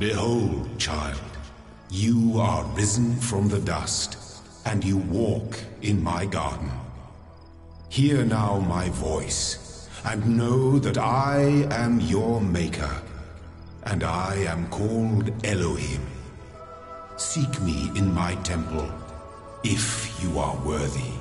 Behold, child, you are risen from the dust, and you walk in my garden. Hear now my voice, and know that I am your maker, and I am called Elohim. Seek me in my temple, if you are worthy.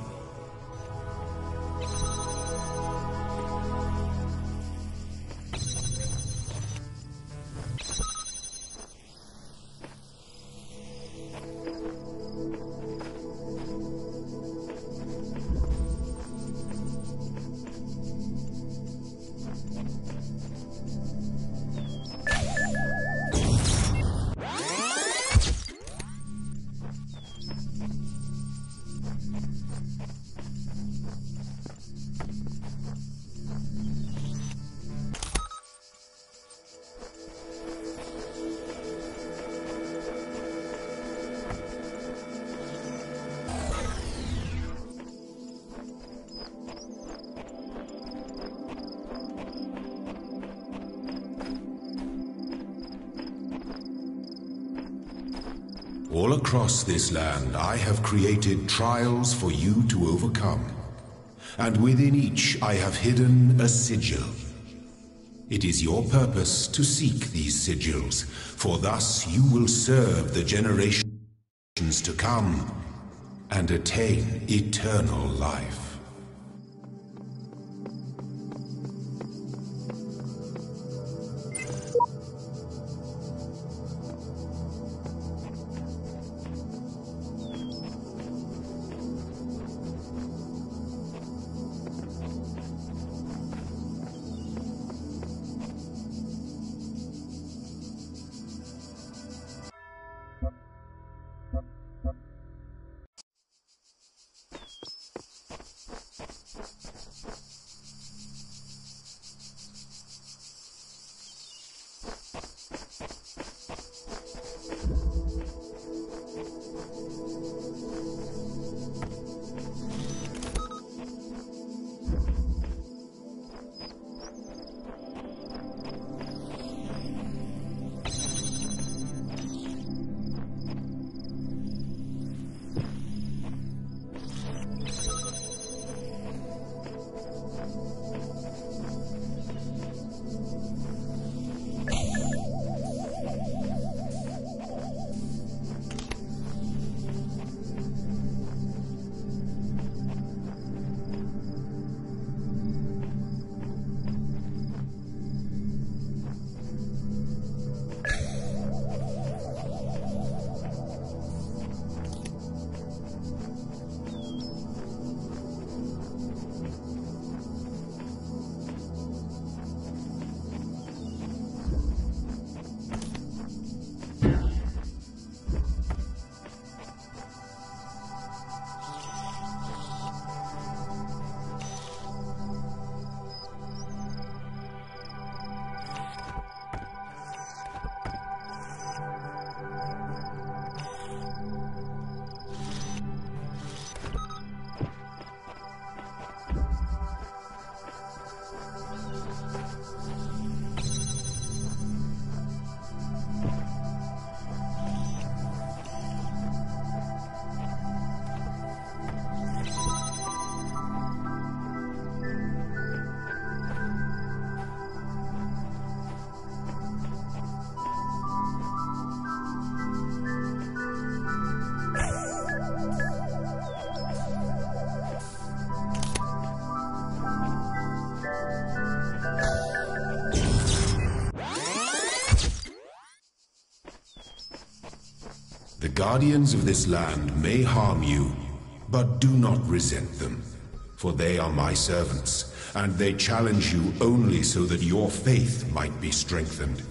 All across this land I have created trials for you to overcome, and within each I have hidden a sigil. It is your purpose to seek these sigils, for thus you will serve the generations to come and attain eternal life. The guardians of this land may harm you, but do not resent them, for they are my servants, and they challenge you only so that your faith might be strengthened.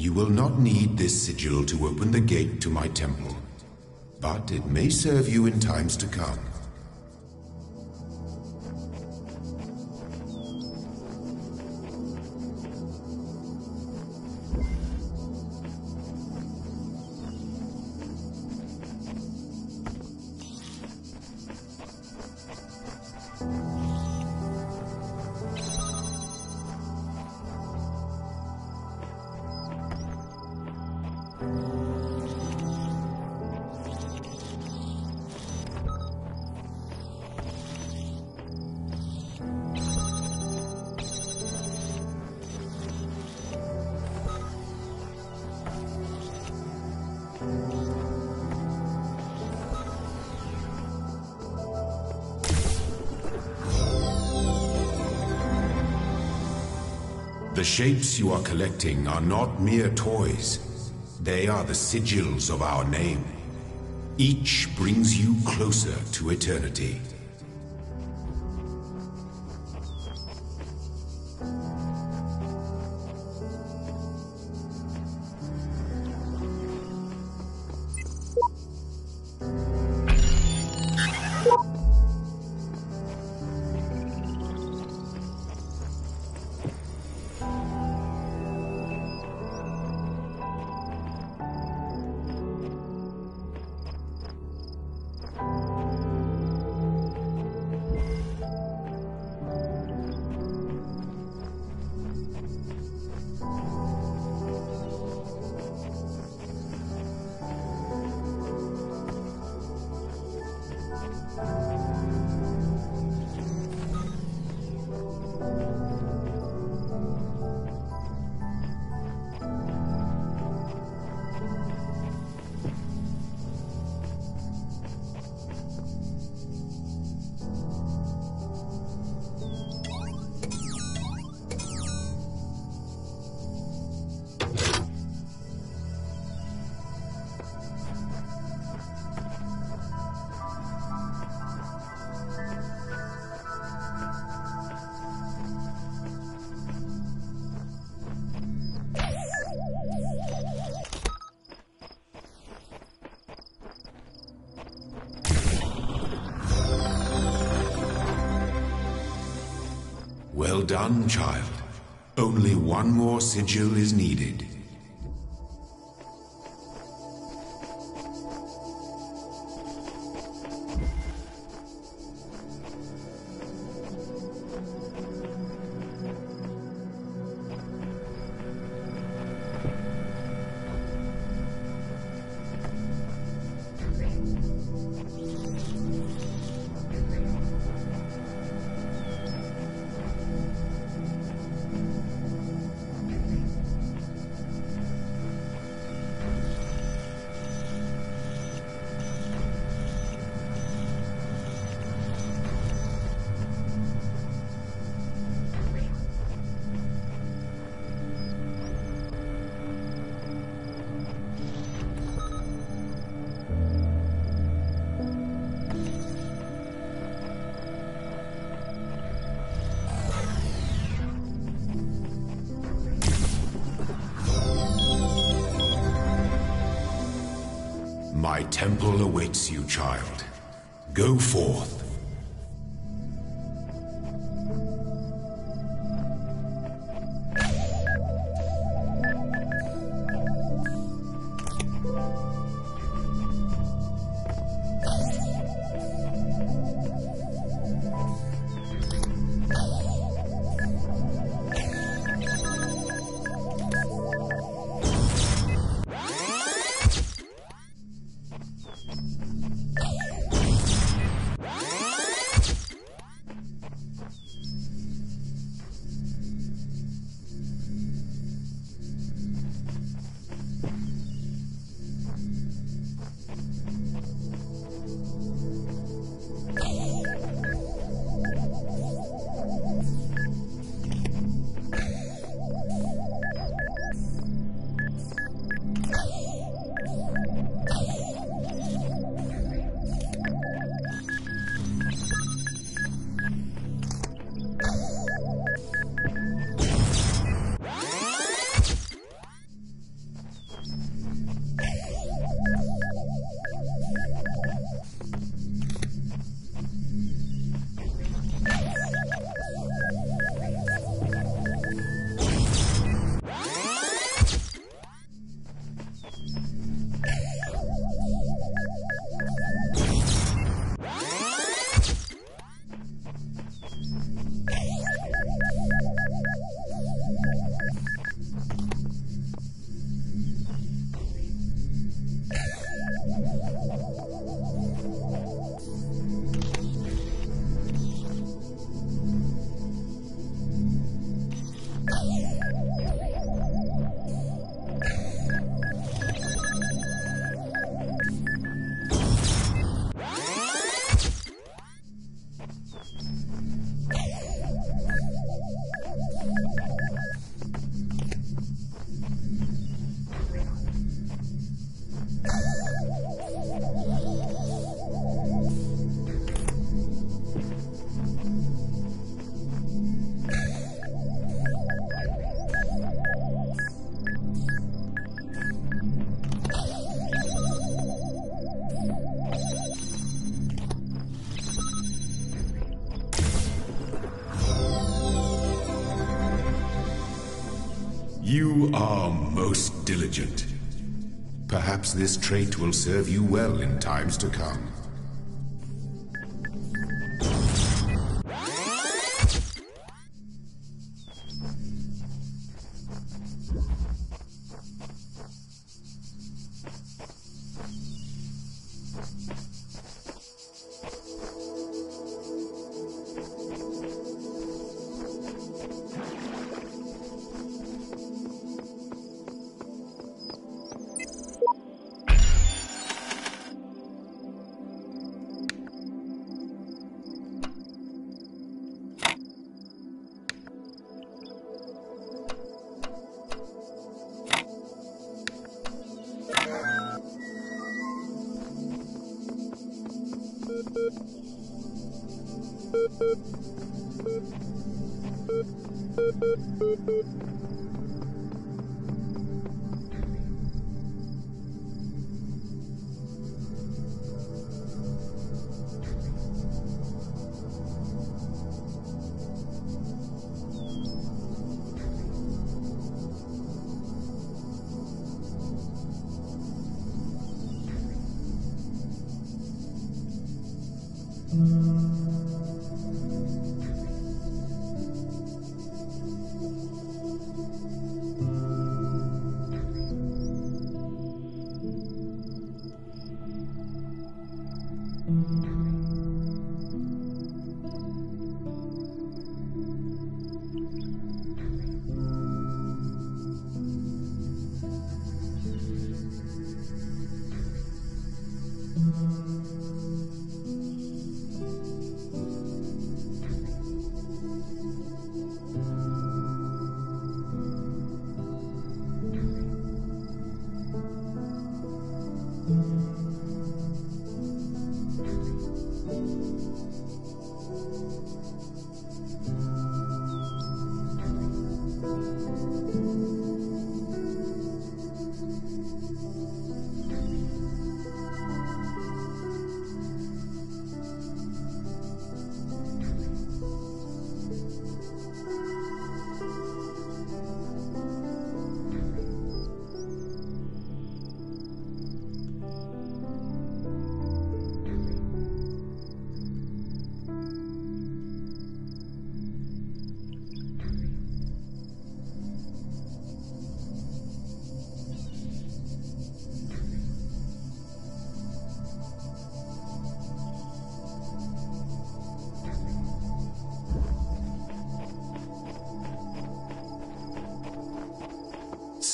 You will not need this sigil to open the gate to my temple, but it may serve you in times to come. The shapes you are collecting are not mere toys. They are the sigils of our name. Each brings you closer to eternity. Well done, child. Only one more sigil is needed. My temple awaits you, child. Go forth. You are most diligent. Perhaps this trait will serve you well in times to come.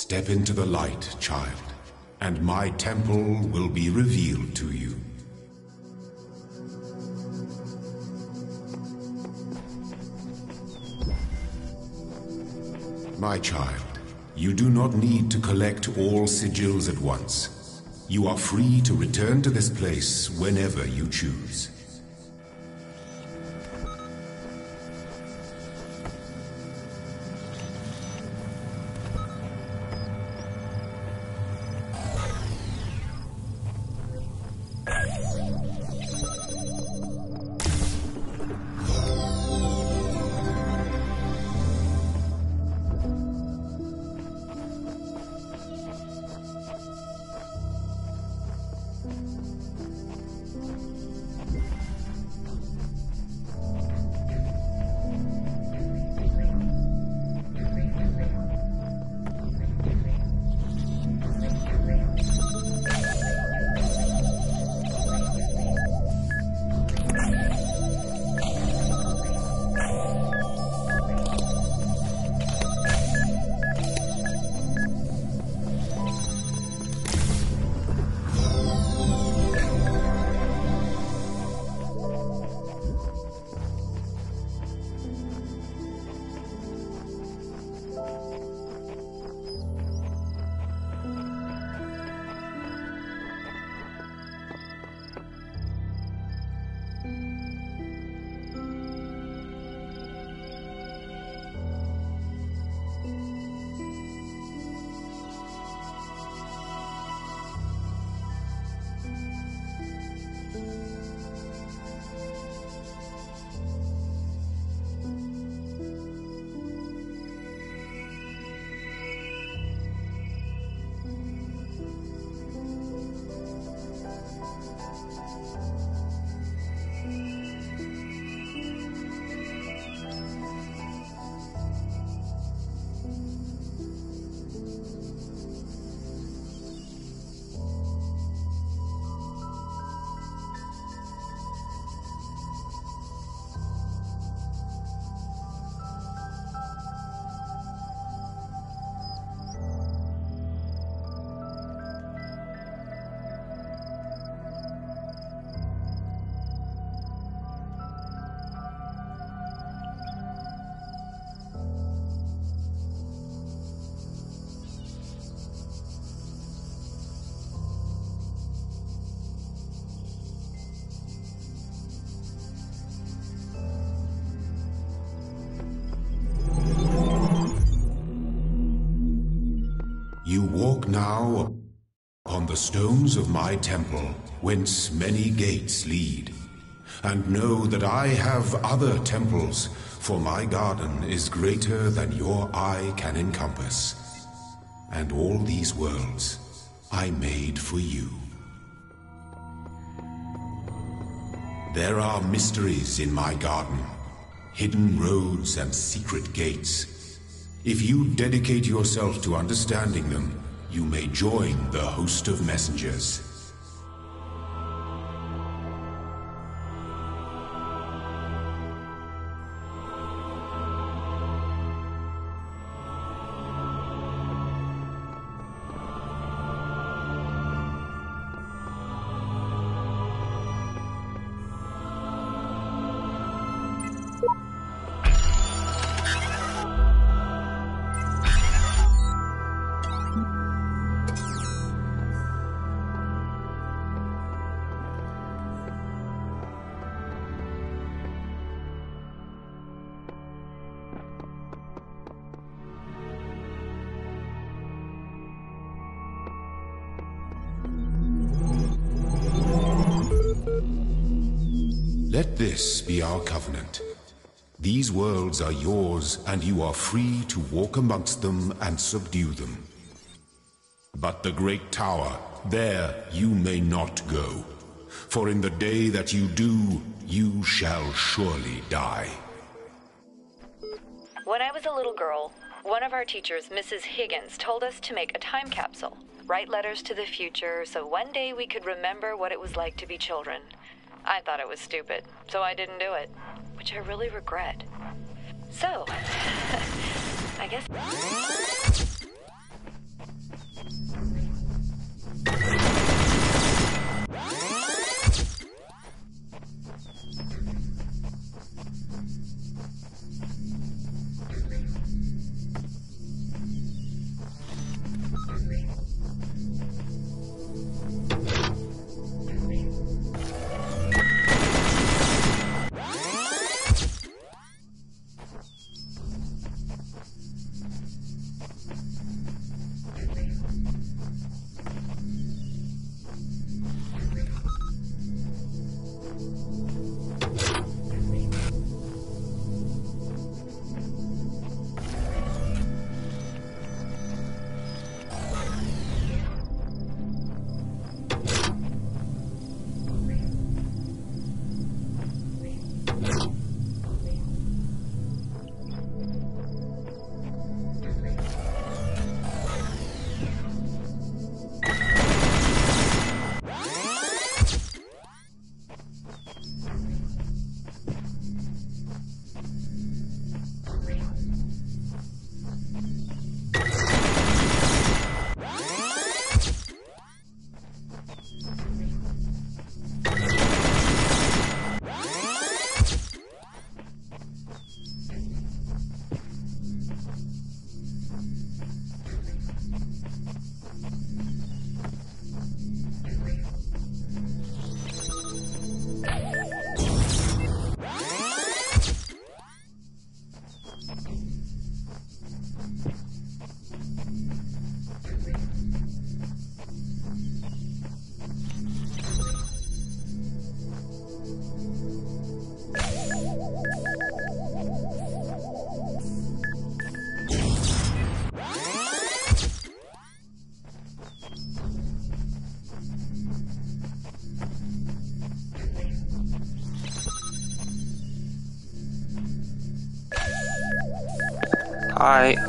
Step into the light, child, and my temple will be revealed to you. My child, you do not need to collect all sigils at once. You are free to return to this place whenever you choose. You walk now upon the stones of my temple, whence many gates lead. And know that I have other temples, for my garden is greater than your eye can encompass. And all these worlds I made for you. There are mysteries in my garden, hidden roads and secret gates. If you dedicate yourself to understanding them, you may join the host of messengers. Let this be our covenant. These worlds are yours, and you are free to walk amongst them and subdue them. But the great tower, there you may not go. For in the day that you do, you shall surely die. When I was a little girl, one of our teachers, Mrs. Higgins, told us to make a time capsule, write letters to the future, so one day we could remember what it was like to be children. I thought it was stupid, so I didn't do it, which I really regret. So, I guess...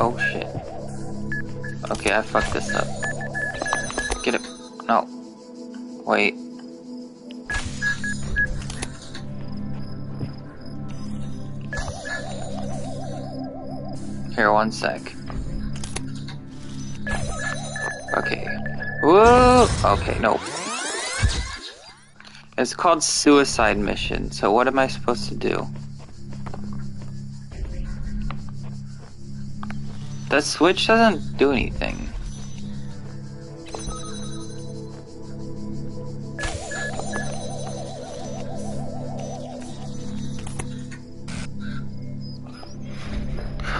Oh shit. Okay, I fucked this up. Get it. No. Wait. Here, one sec. Okay. Whoa! Okay, nope. It's called Suicide Mission, so what am I supposed to do? The switch doesn't do anything.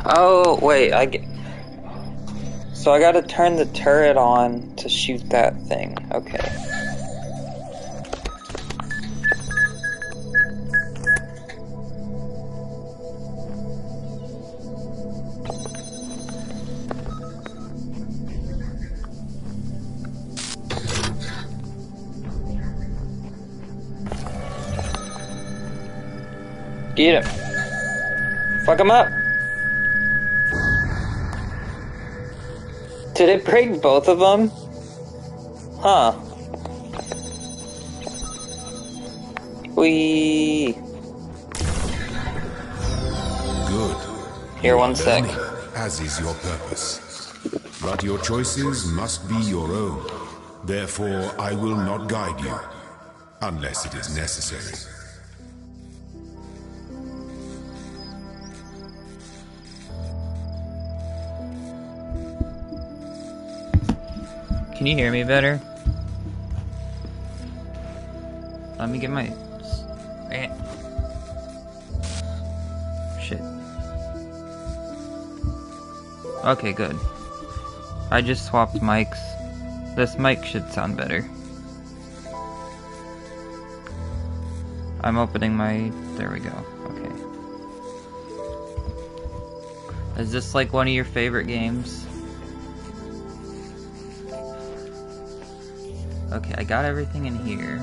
Oh, wait, so I gotta turn the turret on to shoot that thing. Okay. Get him. Fuck him up. Did it break both of them? Huh. Whee. Good. Here, You one are sec. learning, as is your purpose. But your choices must be your own. Therefore, I will not guide you, unless it is necessary. Can you hear me better? Let me get my... Shit. Okay, good. I just swapped mics. This mic should sound better. I'm opening my... There we go. Okay. Is this like one of your favorite games? Okay, I got everything in here.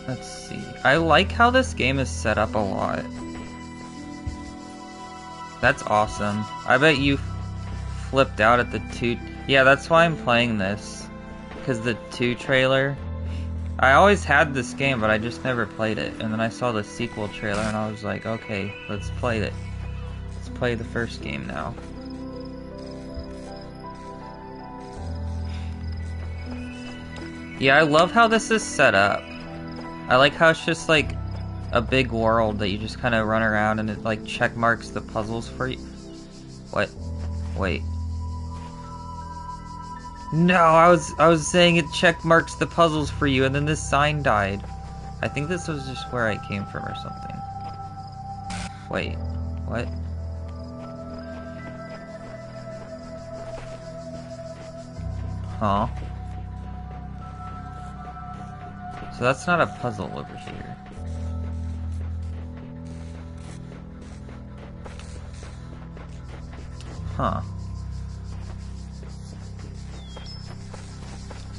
Let's see. I like how this game is set up a lot. That's awesome. I bet you flipped out at the 2... Yeah, that's why I'm playing this. Because the 2 trailer... I always had this game, but I just never played it. And then I saw the sequel trailer and I was like, okay, let's play it. Let's play the first game now. Yeah, I love how this is set up. I like how it's just like a big world that you just kind of run around and it like check marks the puzzles for you. What? Wait. No, I was saying it check marks the puzzles for you and then this sign died. I think this was just where I came from or something. Wait. What? Huh? So that's not a puzzle over here. Huh.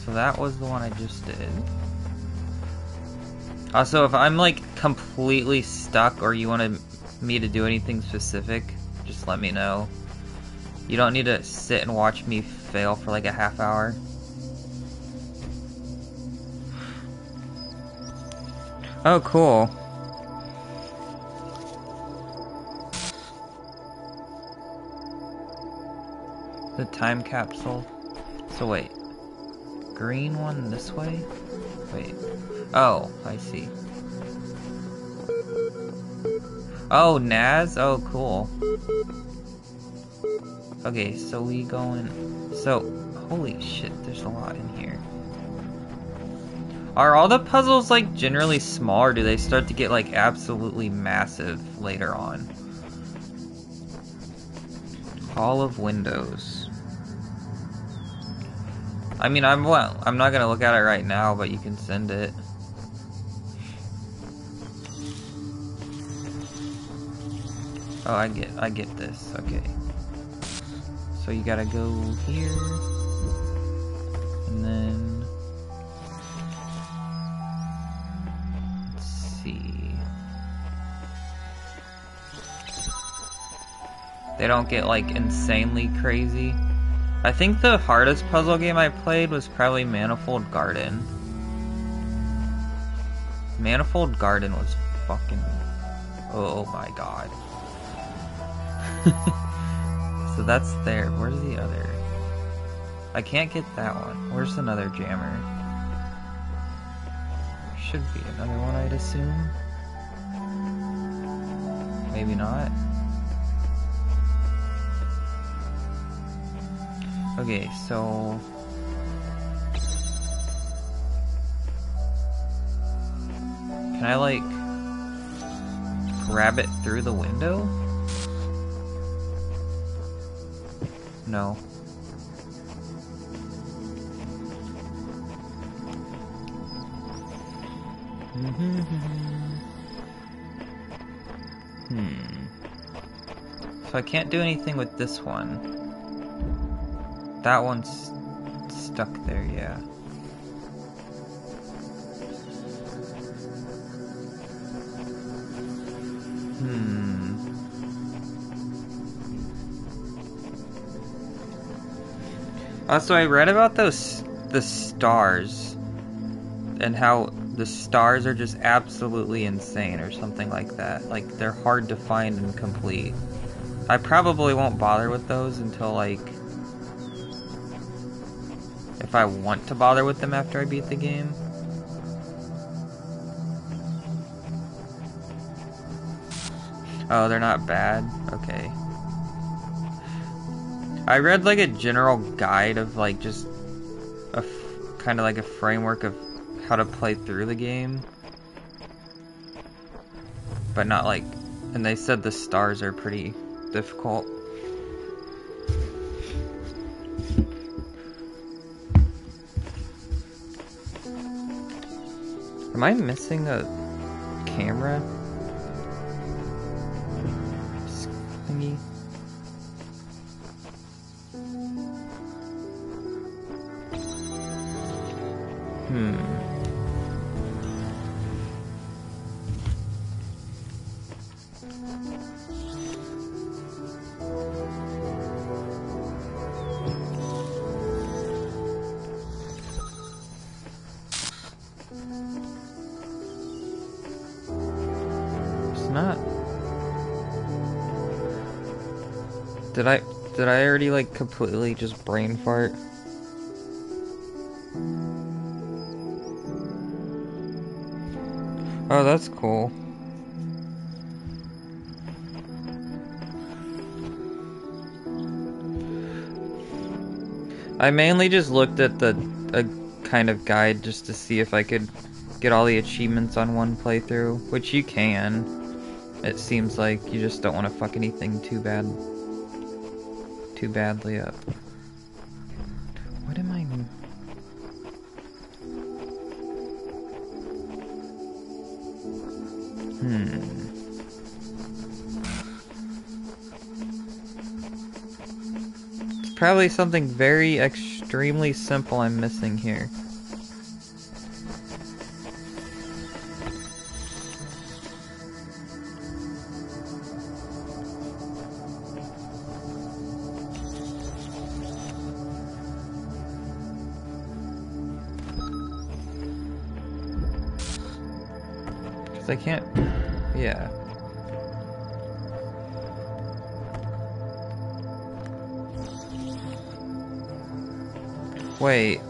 So that was the one I just did. Also, if I'm like completely stuck or you wanted me to do anything specific, just let me know. You don't need to sit and watch me fail for like a half hour. Oh, cool. The time capsule. So wait. Green one this way? Wait. Oh, I see. Oh, Naz? Oh, cool. Okay, so we going... So, holy shit, there's a lot in here. Are all the puzzles, like, generally small, or do they start to get, like, absolutely massive later on? Hall of Windows. I mean, I'm not gonna look at it right now, but you can send it. Oh, I get this, okay. So you gotta go here, and then... Let's see... They don't get, like, insanely crazy. I think the hardest puzzle game I played was probably Manifold Garden. Manifold Garden was fucking... Oh my god. So that's there. Where's the other? I can't get that one. Where's another jammer? Should be another one, I'd assume. Maybe not. Okay, so... Can I, like, grab it through the window? No. So I can't do anything with this one. That one's stuck there, yeah. Also, I read about the stars and how the stars are just absolutely insane or something like that. Like, they're hard to find and complete. I probably won't bother with those until, like, if I want to bother with them after I beat the game. Oh, they're not bad? Okay. I read, like, a general guide of, like, just a kind of like a framework of how to play through the game. But not, like... And they said the stars are pretty difficult. Am I missing a camera thingy? It's not. Did I already, like, completely just brain fart? Oh, that's cool. I mainly just looked at a kind of guide just to see if I could get all the achievements on one playthrough, which you can. It seems like you just don't want to fuck anything too badly up. What am I... It's probably something very extremely simple I'm missing here. I can't... Yeah. Wait.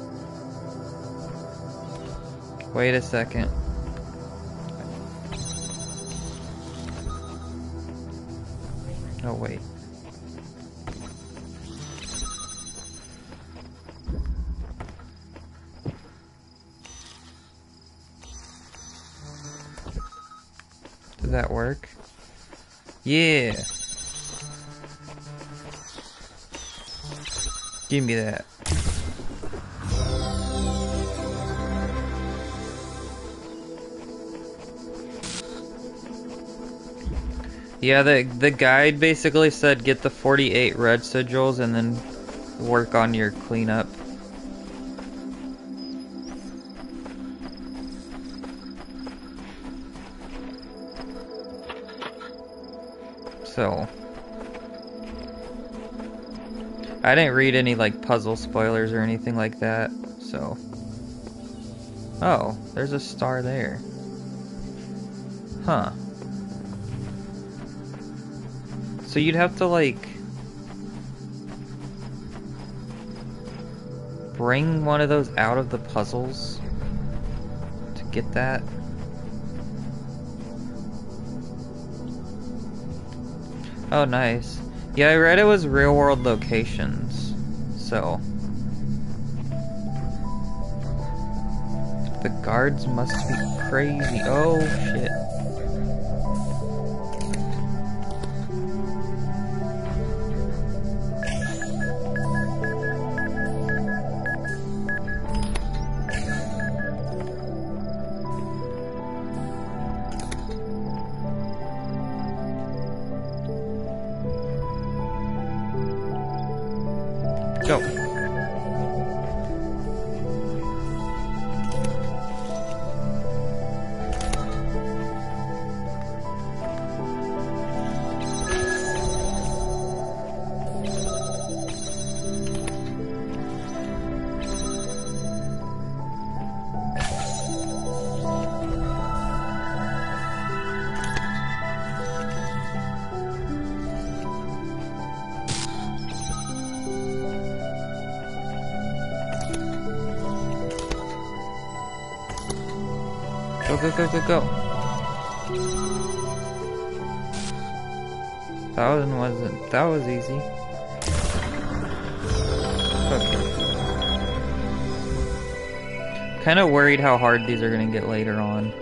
Wait a second. Oh, wait. Did that work? Yeah. Give me that. Yeah, the guide basically said get the 48 red sigils and then work on your cleanup. So, I didn't read any, like, puzzle spoilers or anything like that, so. Oh, there's a star there. Huh. So you'd have to, like, bring one of those out of the puzzles to get that. Oh, nice. Yeah, I read it was real-world locations, so... The guards must be crazy. Oh, shit. Go. Go, go, go, go, go. That was easy. Okay. Kind of worried how hard these are gonna get later on.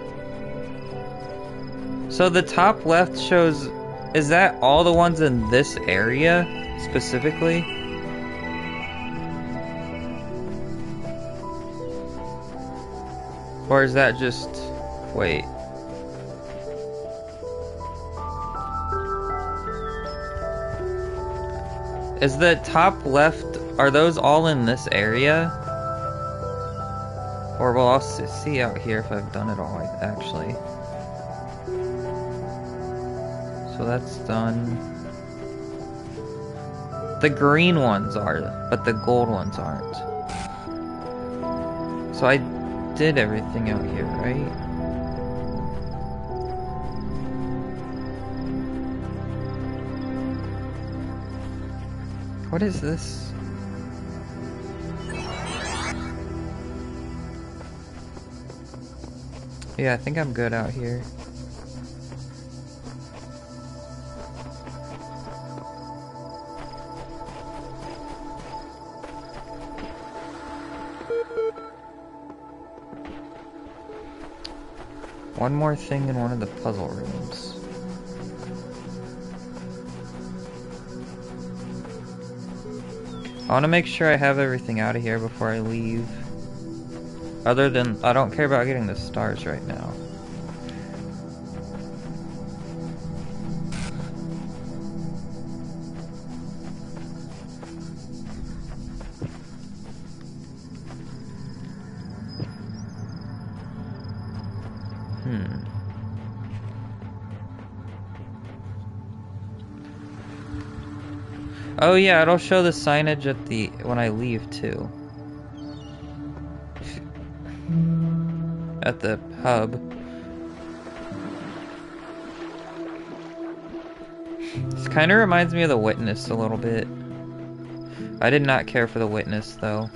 So the top left shows, is that all the ones in this area specifically? Or is that just, wait. Is the top left, are those all in this area? Or well, I'll see out here if I've done it all, actually. So that's done. The green ones are, but the gold ones aren't. So I did everything out here, right? What is this? Yeah, I think I'm good out here. One more thing in one of the puzzle rooms. I want to make sure I have everything out of here before I leave. Other than, I don't care about getting the stars right now. Oh yeah, it'll show the signage at the when I leave too. At the hub. This kind of reminds me of the Witness a little bit. I did not care for the Witness though.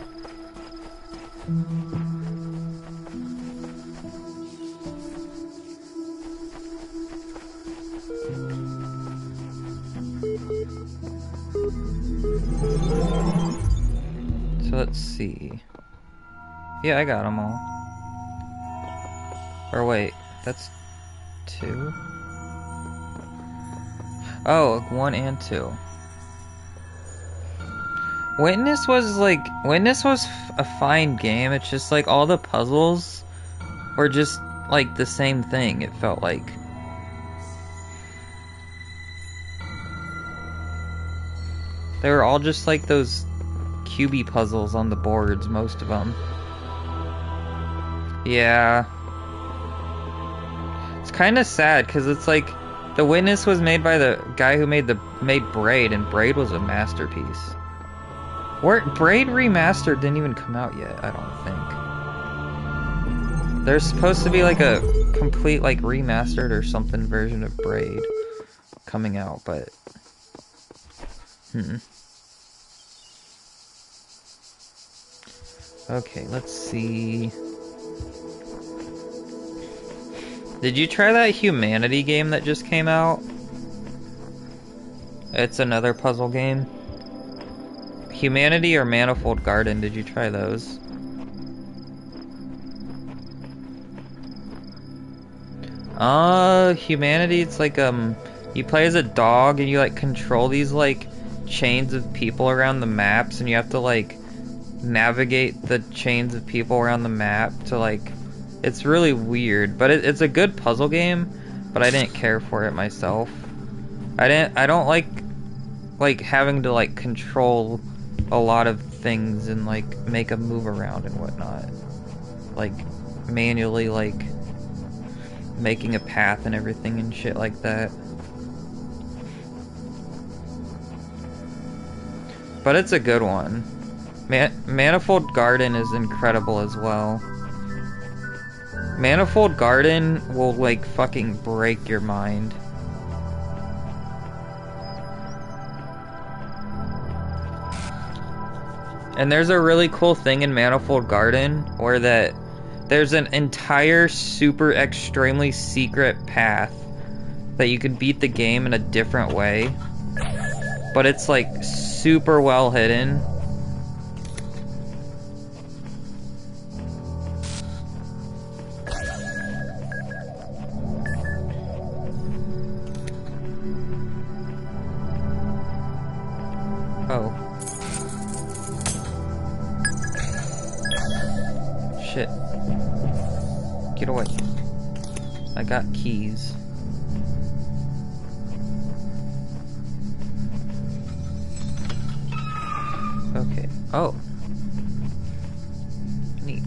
So let's see. Yeah, I got them all. Or wait, that's 2? Oh, 1 and 2. Witness was a fine game. It's just like all the puzzles were just like the same thing, it felt like. They were all just like those cubey puzzles on the boards, most of them. Yeah. It's kind of sad because it's like the Witness was made by the guy who made Braid, and Braid was a masterpiece. Braid Remastered didn't even come out yet, I don't think. There's supposed to be like a complete like remastered or something version of Braid coming out, but okay, let's see. Did you try that Humanity game that just came out? It's another puzzle game. Humanity or Manifold Garden, did you try those? Humanity, it's like, you play as a dog and you, like, control these, like, chains of people around the maps, and you have to, like, navigate the chains of people around the map to, like, it's really weird, but it's a good puzzle game, but I didn't care for it myself. I don't like having to, like, control a lot of things and, like, make them move around and whatnot. Like, manually, like, making a path and everything and shit like that. But it's a good one. Manifold Garden is incredible as well. Manifold Garden will, like, fucking break your mind. And there's a really cool thing in Manifold Garden where that there's an entire super extremely secret path that you could beat the game in a different way, but it's like super well hidden. Oh. Shit. Get away. I got keys. Okay. Oh. Neat.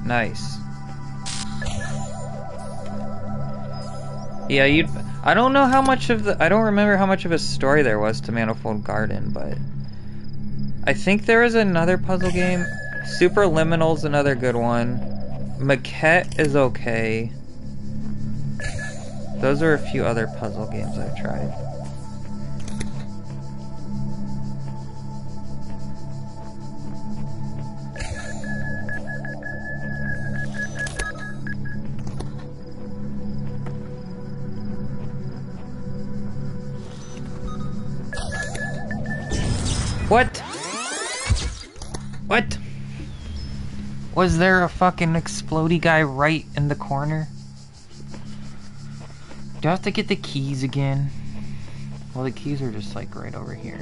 Nice. Yeah, I don't know how much of I don't remember how much of a story there was to Manifold Garden, but I think there is another puzzle game. Superliminal's another good one. Maquette is okay. Those are a few other puzzle games I've tried. What? What? Was there a fucking explodey guy right in the corner? Do I have to get the keys again? Well, the keys are just like right over here.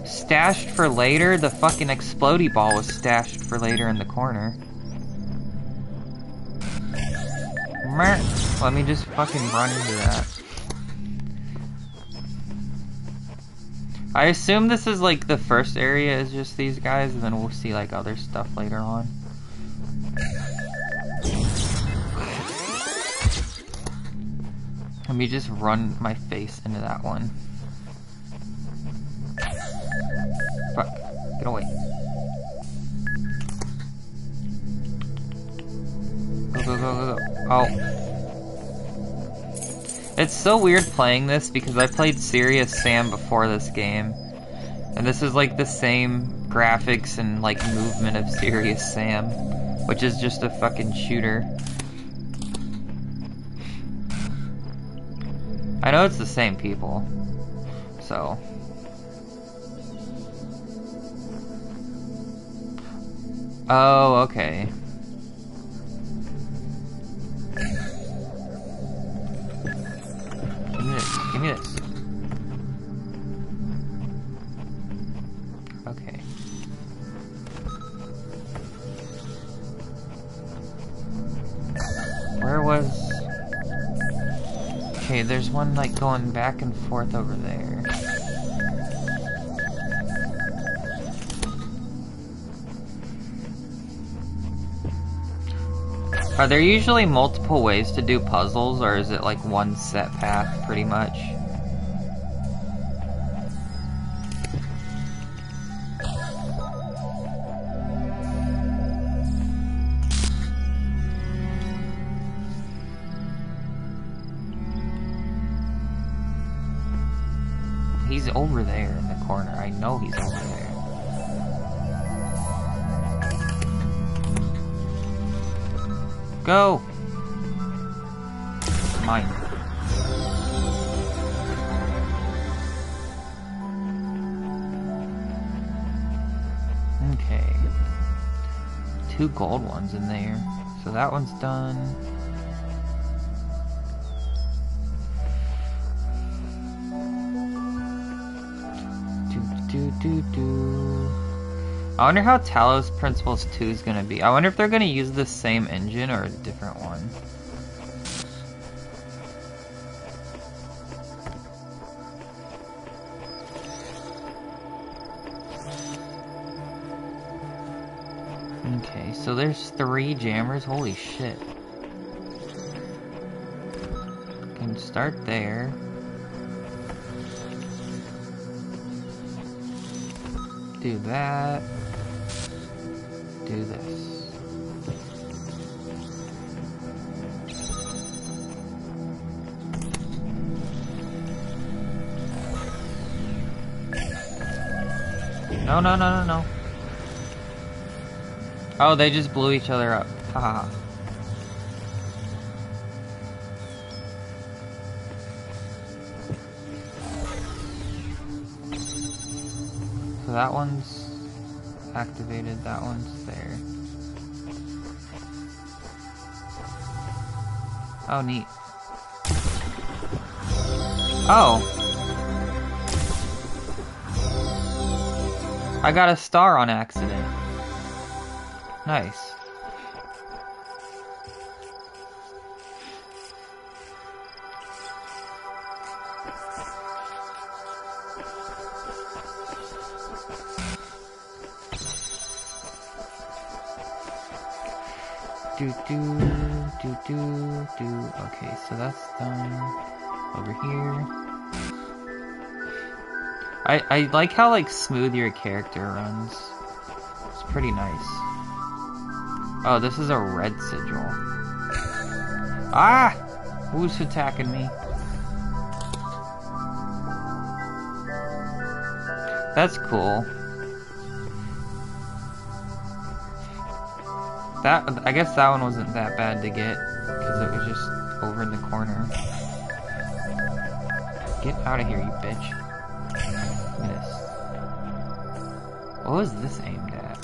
Stashed for later? The fucking explodey ball was stashed for later in the corner. Let me just fucking run into that. I assume this is like the first area is just these guys, and then we'll see like other stuff later on. Let me just run my face into that one. Fuck. Get away. Go, go, go, go, go. Oh. It's so weird playing this because I played Serious Sam before this game. And this is like the same graphics and like movement of Serious Sam, which is just a fucking shooter. I know it's the same people, so. Oh, okay. Give me this. Okay. Where was... Okay, there's one like going back and forth over there. Are there usually multiple ways to do puzzles, or is it like one set path, pretty much? He's over there in the corner. I know he's over there. Go! Mine. Okay. 2 gold ones in there. So that one's done. I wonder how Talos Principles 2 is gonna be. I wonder if they're gonna use the same engine or a different one. Okay, so there's 3 jammers. Holy shit. Can start there. Do that. Do this. No, no, no, no, no. Oh, they just blew each other up. Haha. So that one's activated, that one's there. Oh, neat. Oh! I got a star on accident. Nice. Do do do do do. Okay, so that's done. Over here. I like how like smooth your character runs. It's pretty nice. Oh, this is a red sigil. Ah! Who's attacking me? That's cool. I guess that one wasn't that bad to get, because it was just over in the corner. Get out of here, you bitch. Miss. What was this aimed at?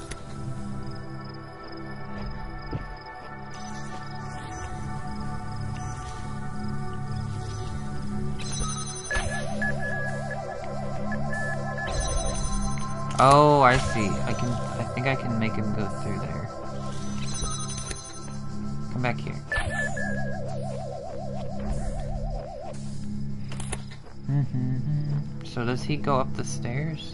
Oh, I see. I think I can make him go through there. Come back here. So does he go up the stairs?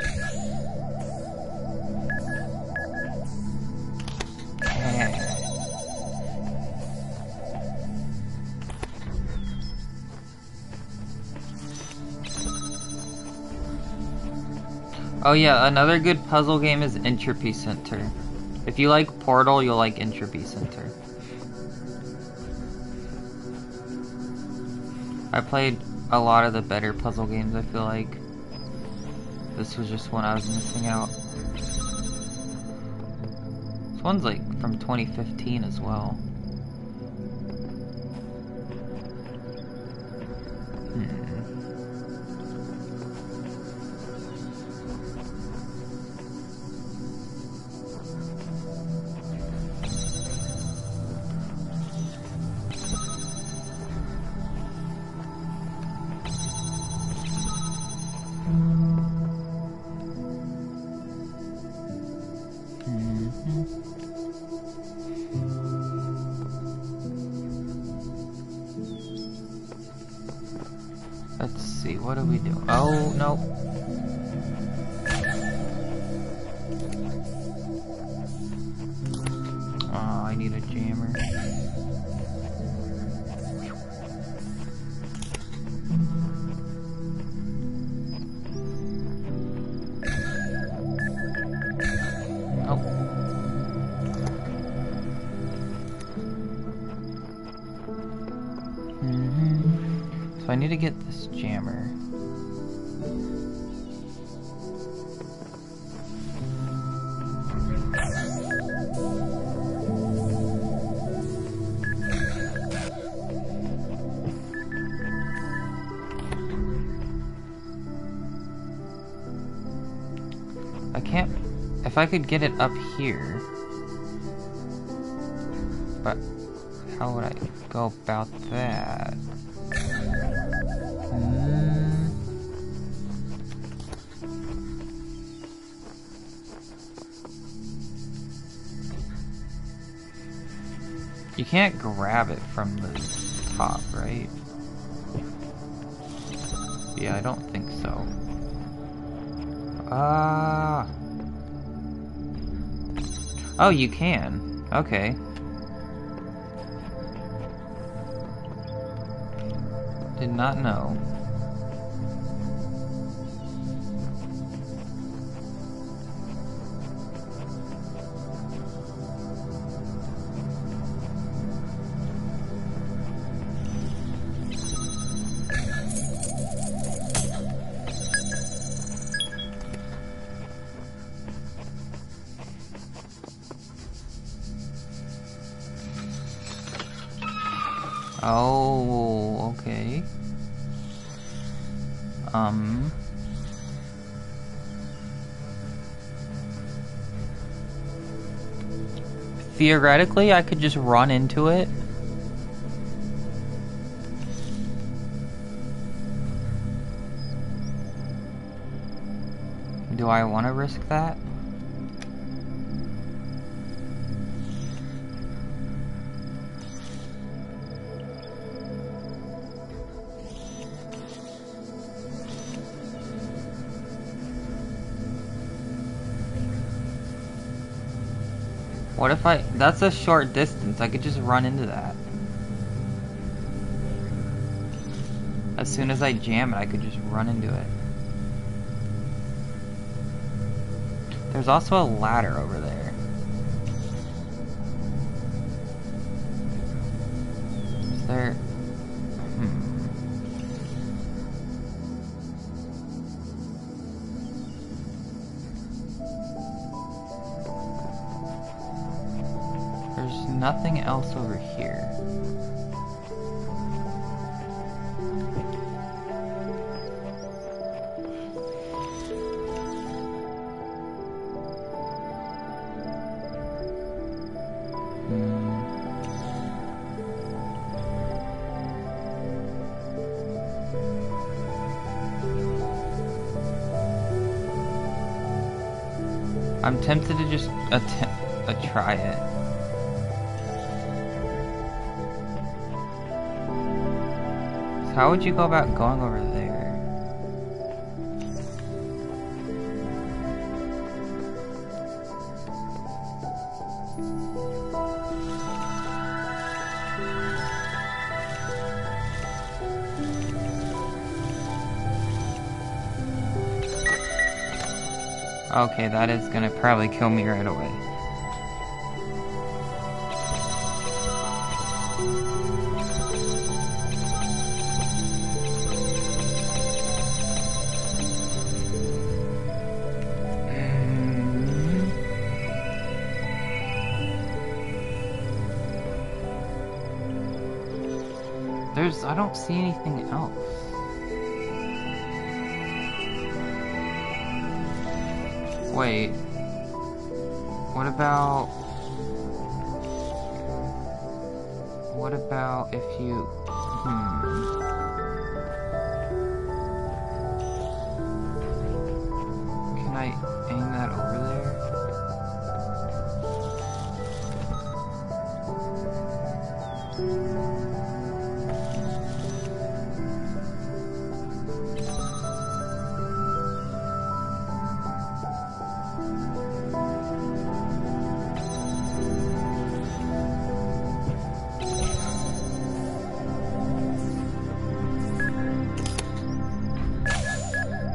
Oh yeah, another good puzzle game is Entropy Center. If you like Portal, you'll like Entropy Center. I played a lot of the better puzzle games, I feel like. This was just one I was missing out. This one's like from 2015 as well. Let's see, what do we do? Oh, no. Oh, I need a jammer. I need to get this jammer. I can't... If I could get it up here... But how would I go about that? You can't grab it from the top, right? Yeah, I don't think so. Oh, you can. Okay. Did not know. Oh, okay. Theoretically, I could just run into it. Do I want to risk that? What if that's a short distance, I could just run into that. As soon as I jam it, I could just run into it. There's also a ladder over there. Is there... There's nothing else over here. I'm tempted to just try it. So how would you go about going over there? Okay, that is gonna probably kill me right away. I don't see anything else. Wait. What about if you... Can I aim that over there?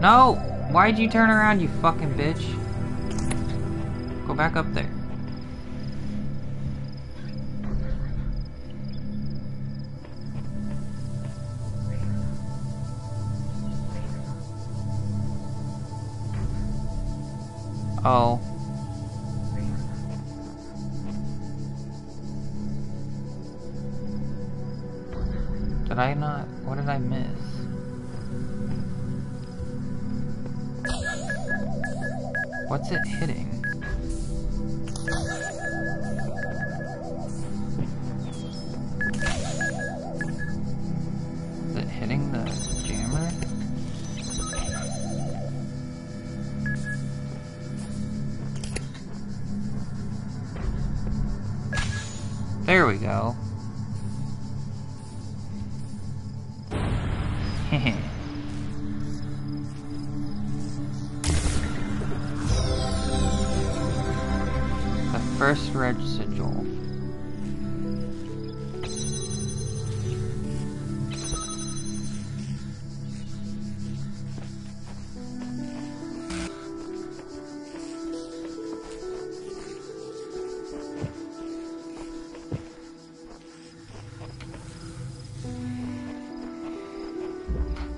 No! Why'd you turn around, you fucking bitch? Go back up there. Oh. Did I not? What did I miss? What's it hitting? Is it hitting the jammer? There we go. First red sigil.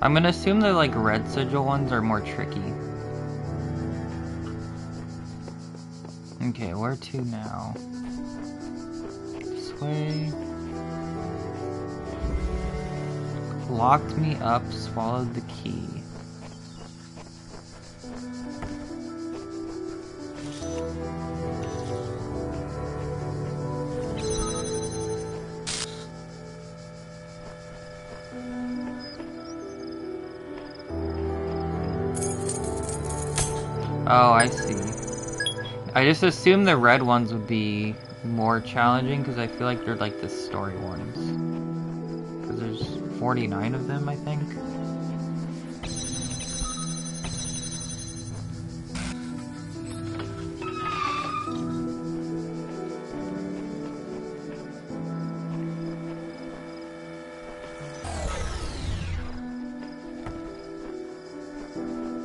I'm gonna assume the like red sigil ones are more tricky. Okay, where to now? This way. locked me up, swallowed the key. Oh, I see. I just assumed the red ones would be more challenging because I feel like they're like the story ones. Because there's 49 of them, I think.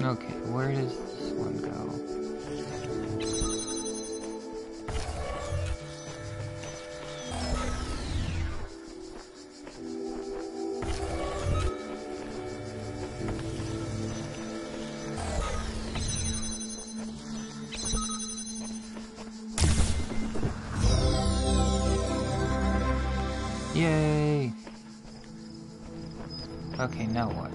Okay, where does this one go? Yay! Okay, now what?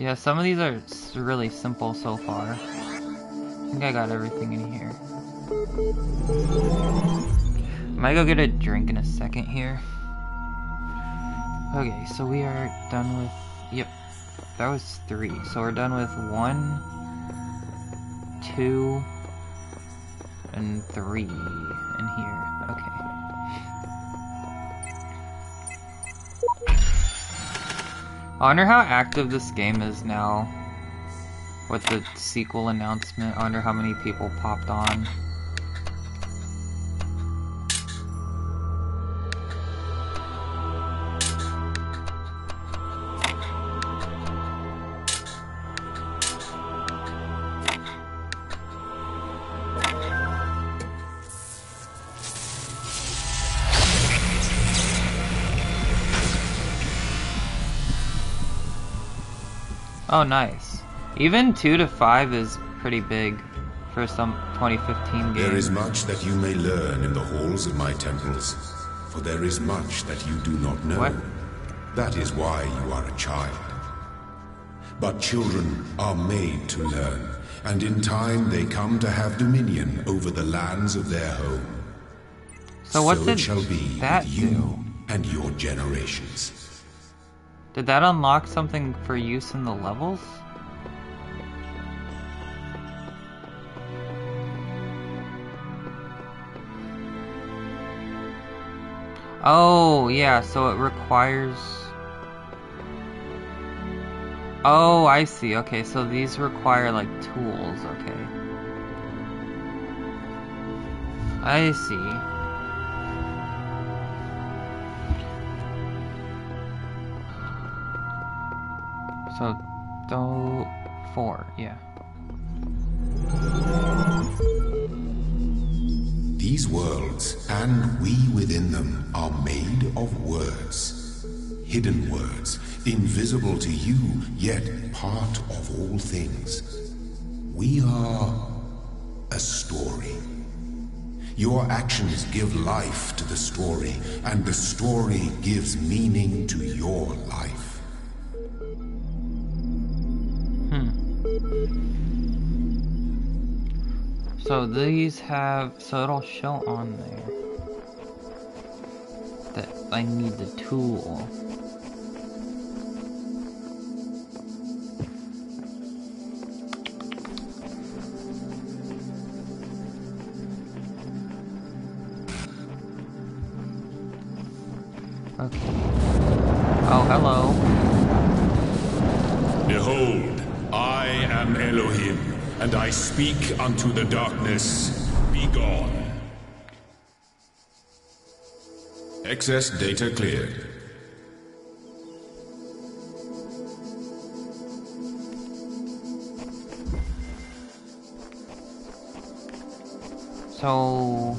Yeah, some of these are really simple so far. I think I got everything in here. I might go get a drink in a second here. Okay, so we are done with... Yep, that was 3. So we're done with 1, 2, and 3 in here. Okay. I wonder how active this game is now with the sequel announcement. I wonder how many people popped on. Oh, nice. Even 2 to 5 is pretty big for some 2015 game. There is much that you may learn in the halls of my temples, for there is much that you do not know. What? That is why you are a child. But children are made to learn, and in time they come to have dominion over the lands of their home. So what it did shall be that with you do? and your generations. Did that unlock something for use in the levels? Oh, yeah, so it requires... Oh, I see. Okay, so these require, like, tools. Okay. I see. So, 4, yeah. These worlds, and we within them, are made of words. Hidden words, invisible to you, yet part of all things. We are a story. Your actions give life to the story, and the story gives meaning to your life. So these have, so it'll show on there that I need the tool. Okay. Oh, hello. Behold, I am Elohim, and I speak unto the darkness, be gone. Excess data cleared. So,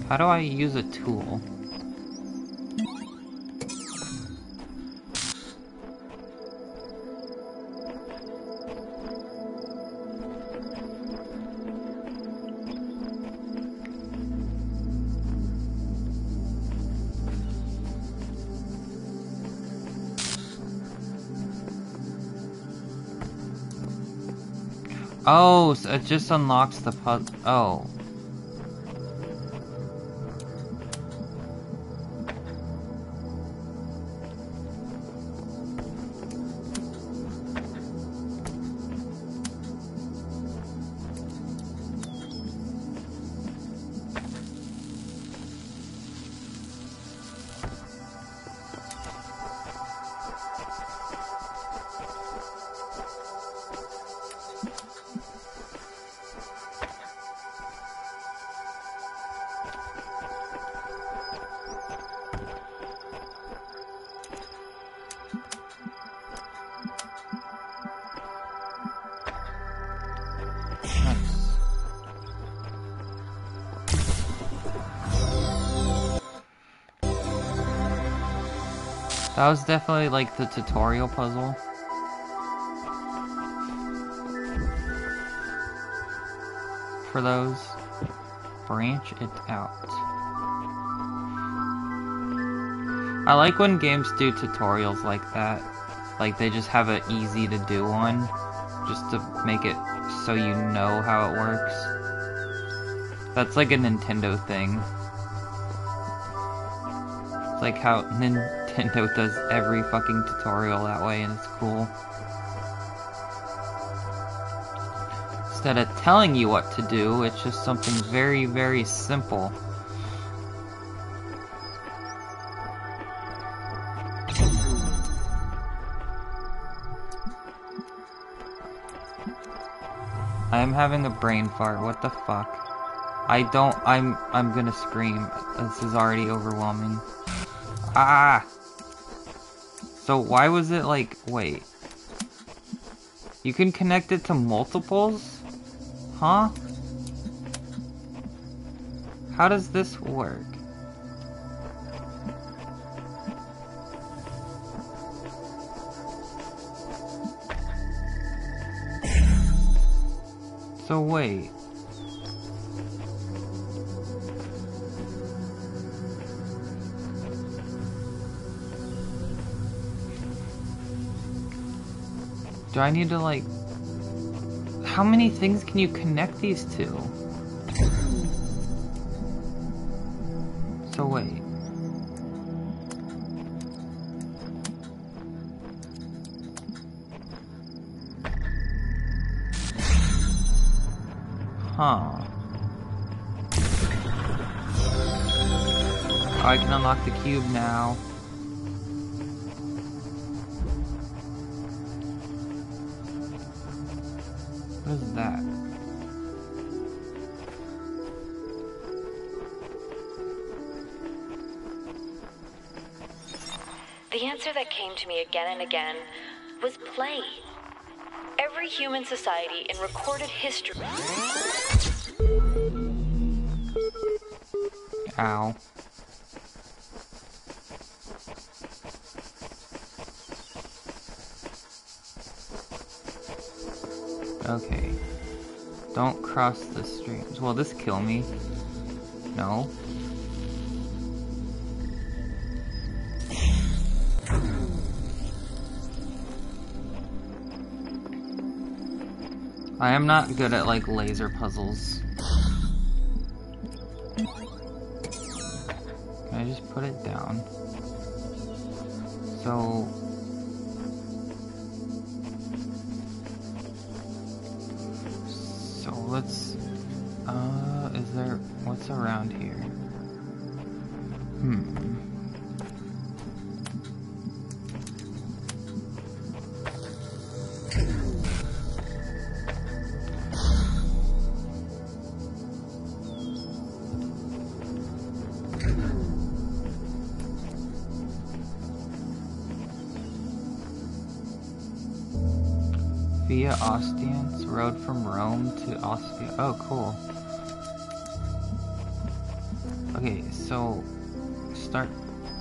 how do I use a tool? Oh, so it just unlocks the puzzle. Oh. That was definitely like the tutorial puzzle. For those, branch it out. I like when games do tutorials like that. Like they just have an easy to do one, just to make it so you know how it works. That's like a Nintendo thing. It's like how Nintendo does every fucking tutorial that way, and it's cool. Instead of telling you what to do, it's just something very, very simple. I'm having a brain fart, what the fuck? I'm gonna scream. This is already overwhelming. Ah! So why was it like, wait. You can connect it to multiples? Huh? How does this work? So wait. Do I need to like... How many things can you connect these to? So wait. Huh. Oh, I can unlock the cube now. What is that? The answer that came to me again and again was play. Every human society in recorded history. Ow. Okay. Don't cross the streams. Will this kill me? No. I am not good at like laser puzzles. Can I just put it down? So let's is there what's around here? Via Ostians, road from Rome to Ostia. Oh, cool. Okay, so start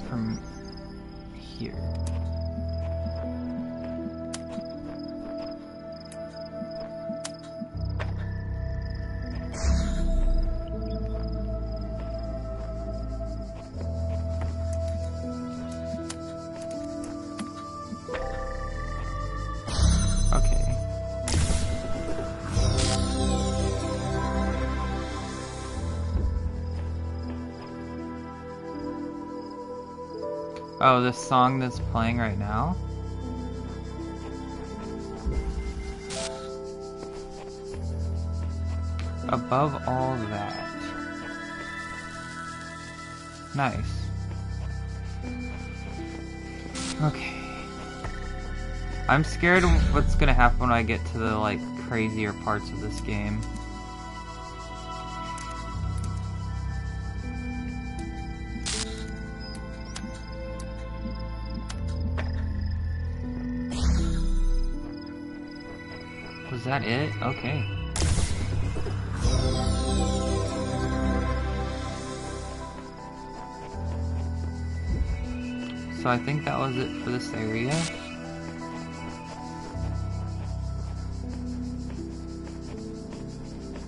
from here. Oh, this song that's playing right now? Above all that. Nice. Okay. I'm scared of what's gonna happen when I get to the, like, crazier parts of this game. Was that it? Okay. So I think that was it for this area.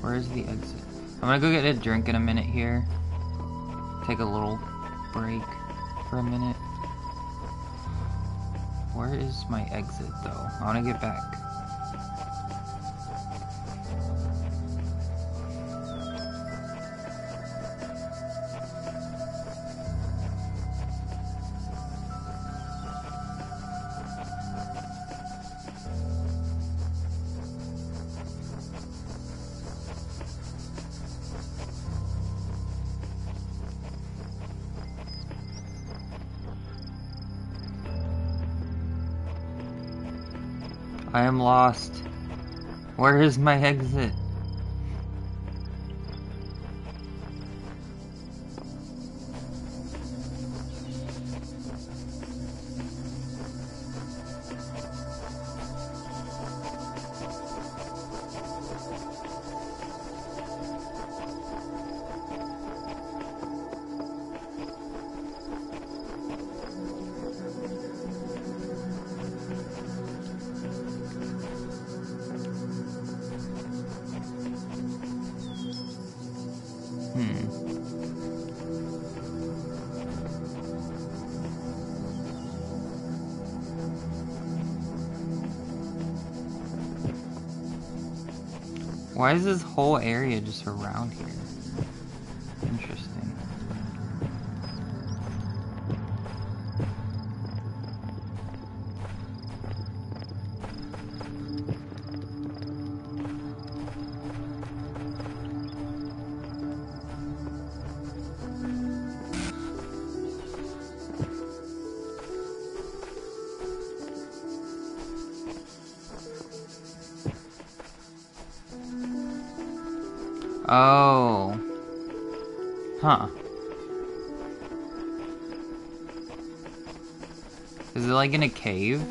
Where's the exit? I'm gonna go get a drink in a minute here. Take a little break for a minute. Where is my exit though? I wanna get back. I am lost. Where is my exit? Why is this whole area just around here? Interesting. Oh. Huh. Is it like in a cave?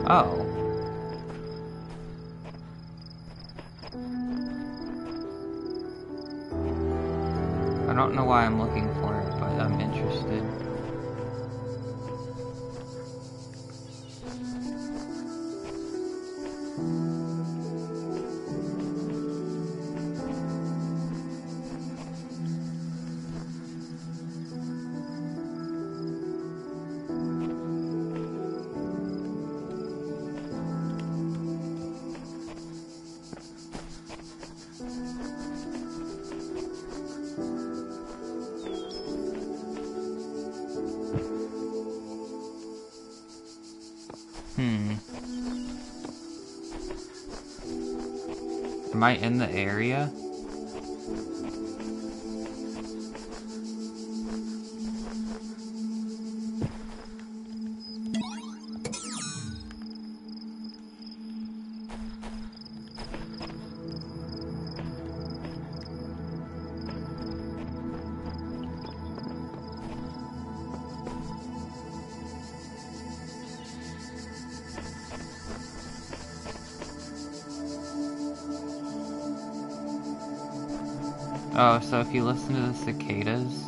Oh. I don't know why I'm looking for it, but I'm interested. Am I in the area? Oh, so if you listen to the cicadas...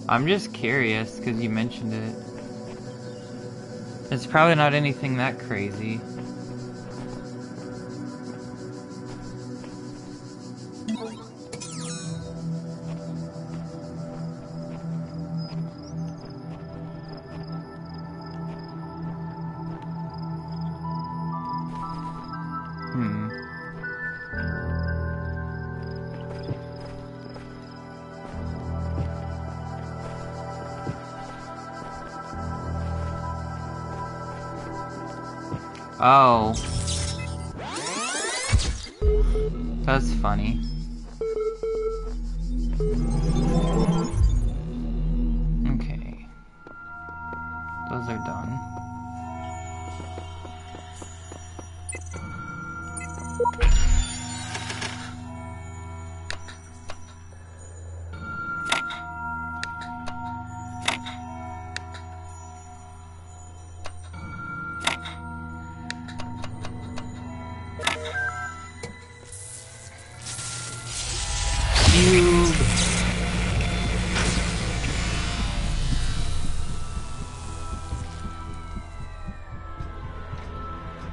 I'm just curious because you mentioned it. It's probably not anything that crazy. Oh. That's funny. Okay. Those are done.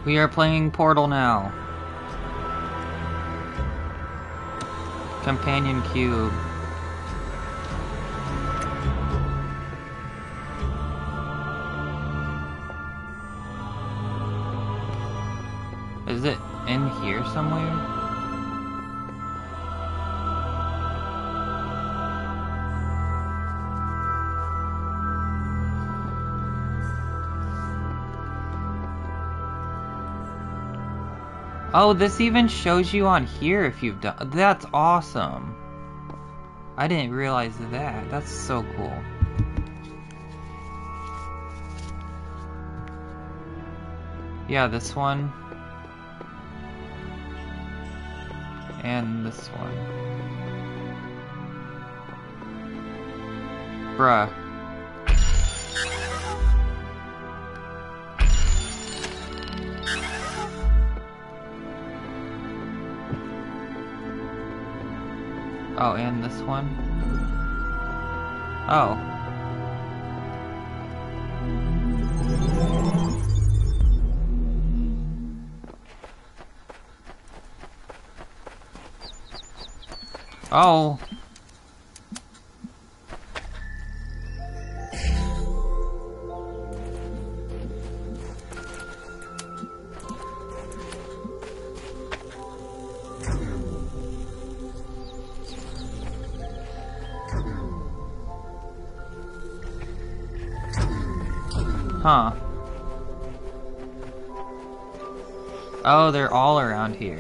We are playing Portal now. Companion cube. Is it in here somewhere? Oh, this even shows you on here if you've done... That's awesome. I didn't realize that. That's so cool. Yeah, this one. And this one. Bruh. Oh, and this one? Oh. Oh. Huh. Oh, they're all around here.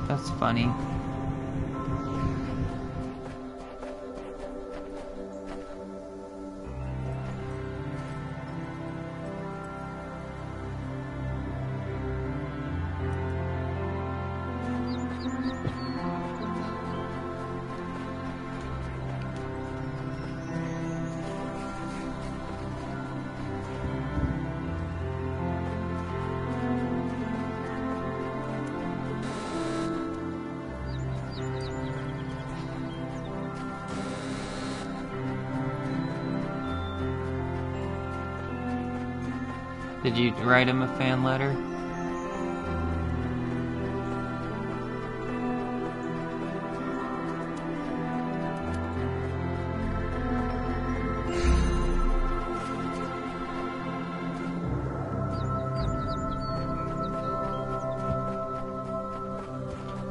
That's funny. Did you write him a fan letter?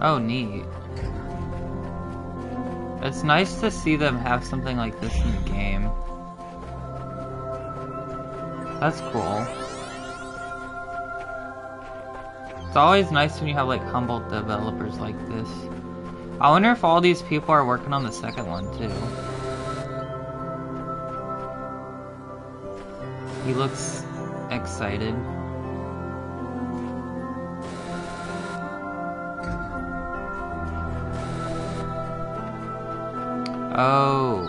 Oh, neat. It's nice to see them have something like this in the game. That's cool. It's always nice when you have like humble developers like this. I wonder if all these people are working on the second one too. He looks excited. Oh.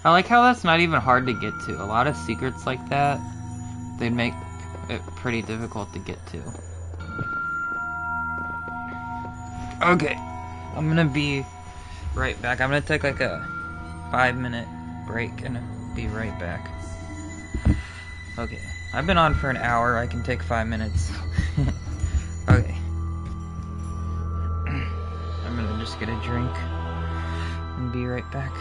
I like how that's not even hard to get to. A lot of secrets like that, they'd make it pretty difficult to get to. Okay, I'm gonna be right back. I'm gonna take like a 5-minute break and be right back. Okay, I've been on for an hour. I can take 5 minutes. Okay. I'm gonna just get a drink and be right back.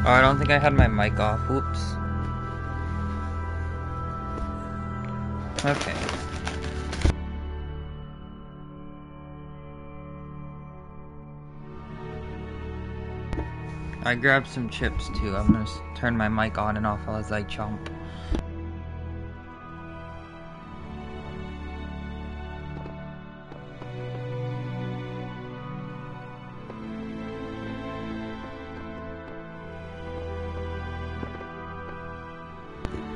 Oh, I don't think I had my mic off. Whoops. Okay. I grabbed some chips too. I'm gonna turn my mic on and off as I chomp.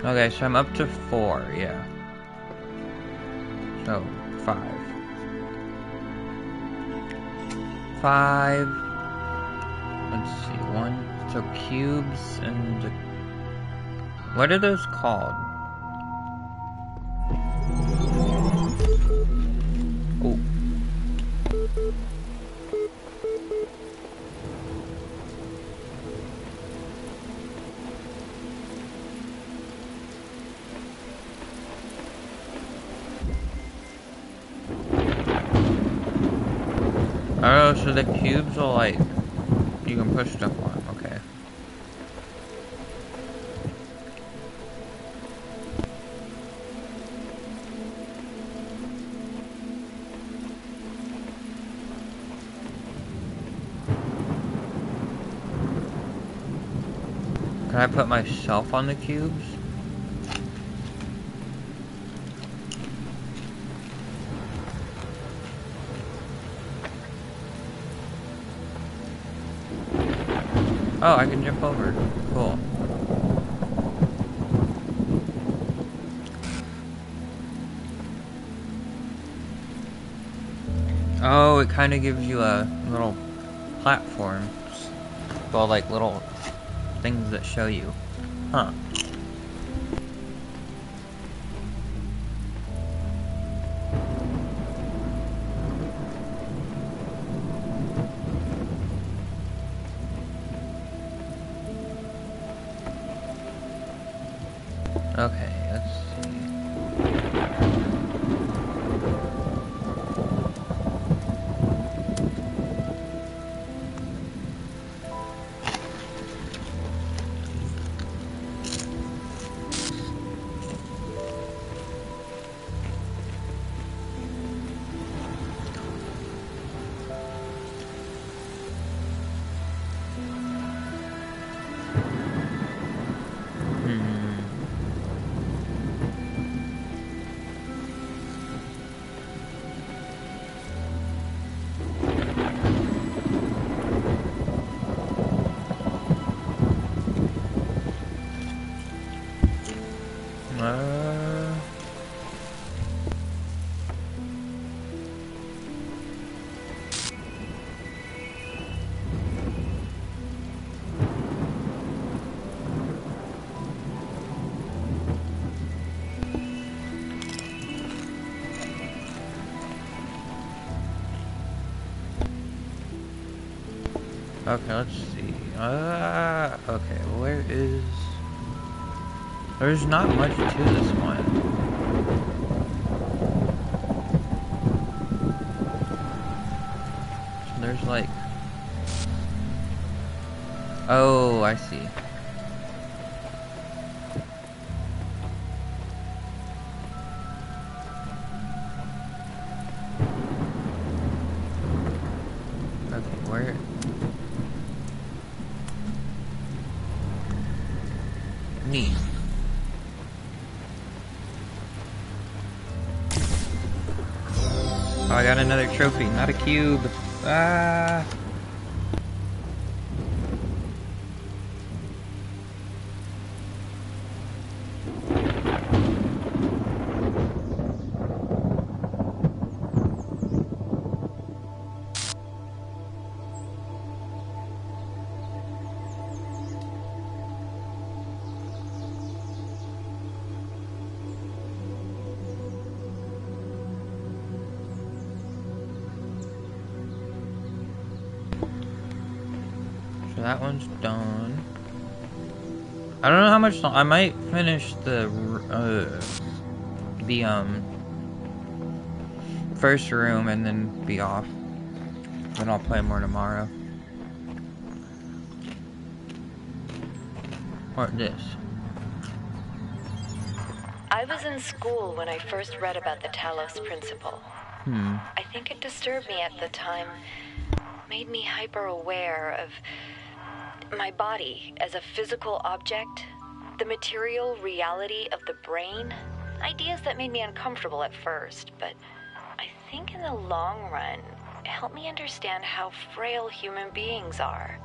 Okay, so I'm up to 4, yeah. So, 5. 5. Let's see, 1. So, cubes and... What are those called? Oh. Oh, so the cubes will, like, you can push stuff on, okay. Can I put myself on the cubes? Oh, I can jump over. Cool. Oh, it kind of gives you a little platforms. Well, like little things that show you. Huh. Okay, let's see. Okay, let's see. Okay, where is... There's not much to this one. So there's like... Oh, I see. Okay, where... Neat. Oh, I got another trophy, not a cube. Ah. So that one's done. I don't know how much I might finish the first room and then be off. Then I'll play more tomorrow. What this? I was in school when I first read about the Talos principle. I think it disturbed me at the time, made me hyper-aware of my body as a physical object, the material reality of the brain, ideas that made me uncomfortable at first, but I think in the long run, it helped me understand how frail human beings are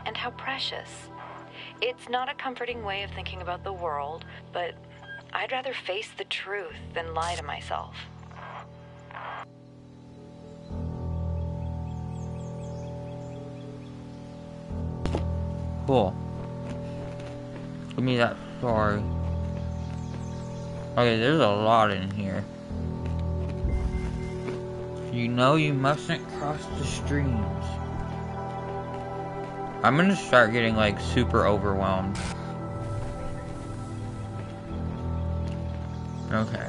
and how precious. It's not a comforting way of thinking about the world, but I'd rather face the truth than lie to myself. Cool. Give me that story. Okay, there's a lot in here. You know you mustn't cross the streams. I'm gonna start getting like super overwhelmed. Okay.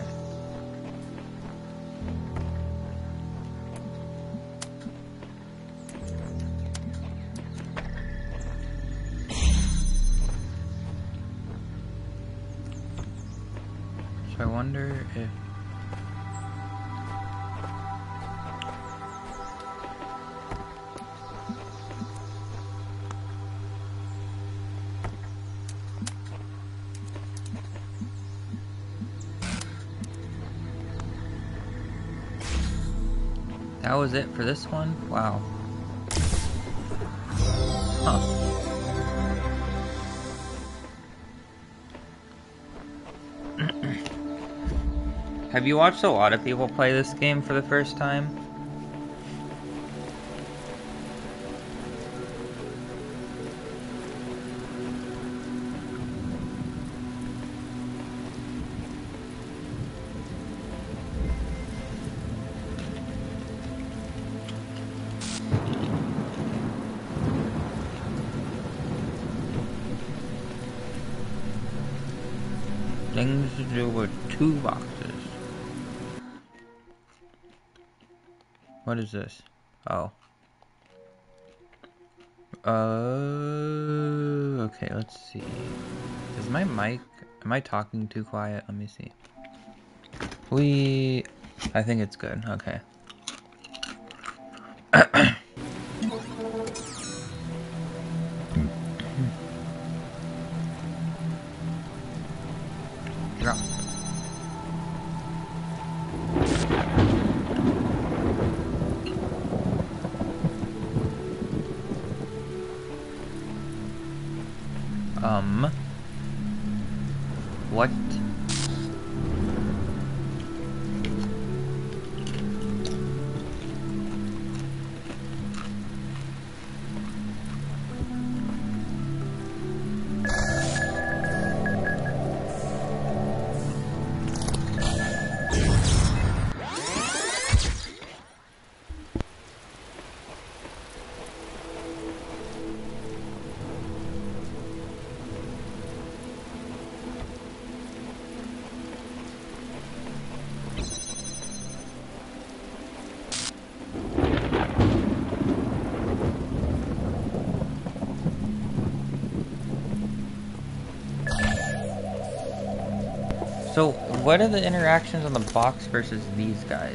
So I wonder if... That was it for this one? Wow. Huh. Have you watched a lot of people play this game for the first time? Things to do with 2 boxes. What is this? Oh. Okay, let's see. Is my mic... Am I talking too quiet? Let me see. I think it's good. Okay. Drop. What? So, what are the interactions on the box versus these guys?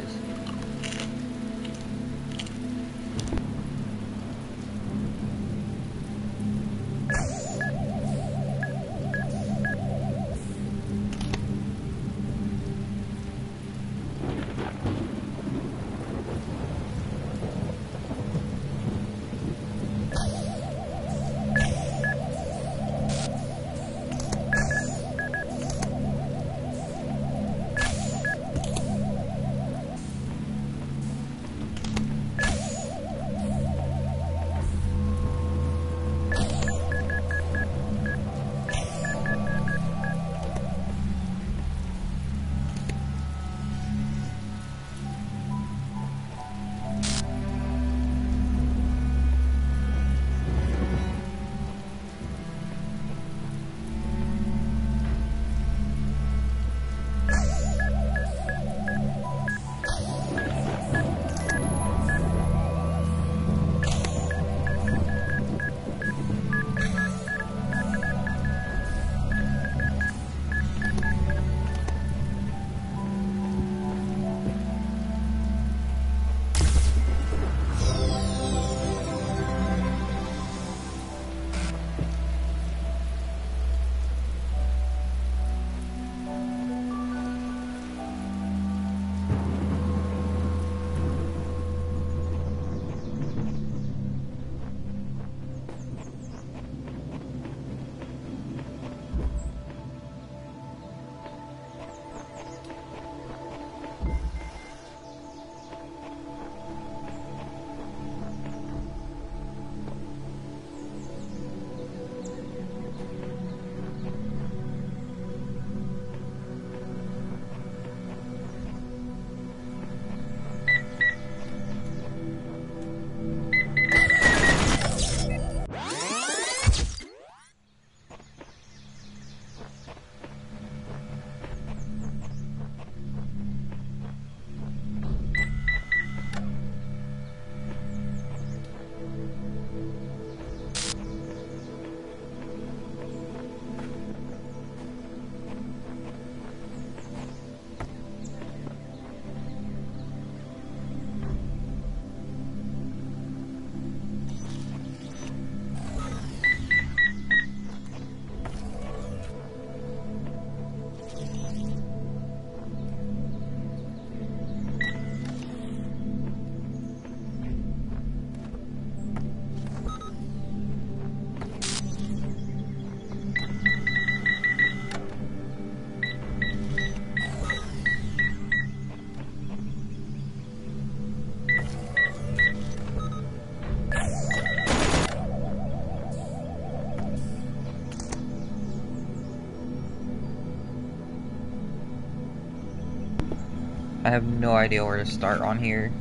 I have no idea where to start on here.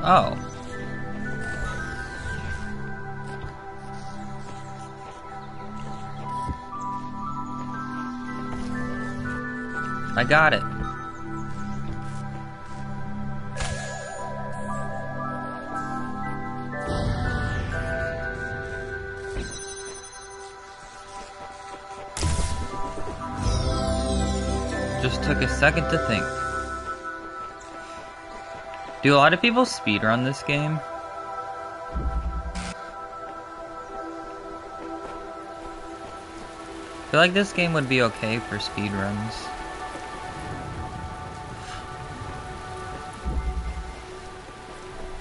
Oh. I got it. Just took a second to think. Do a lot of people speedrun this game? I feel like this game would be okay for speedruns.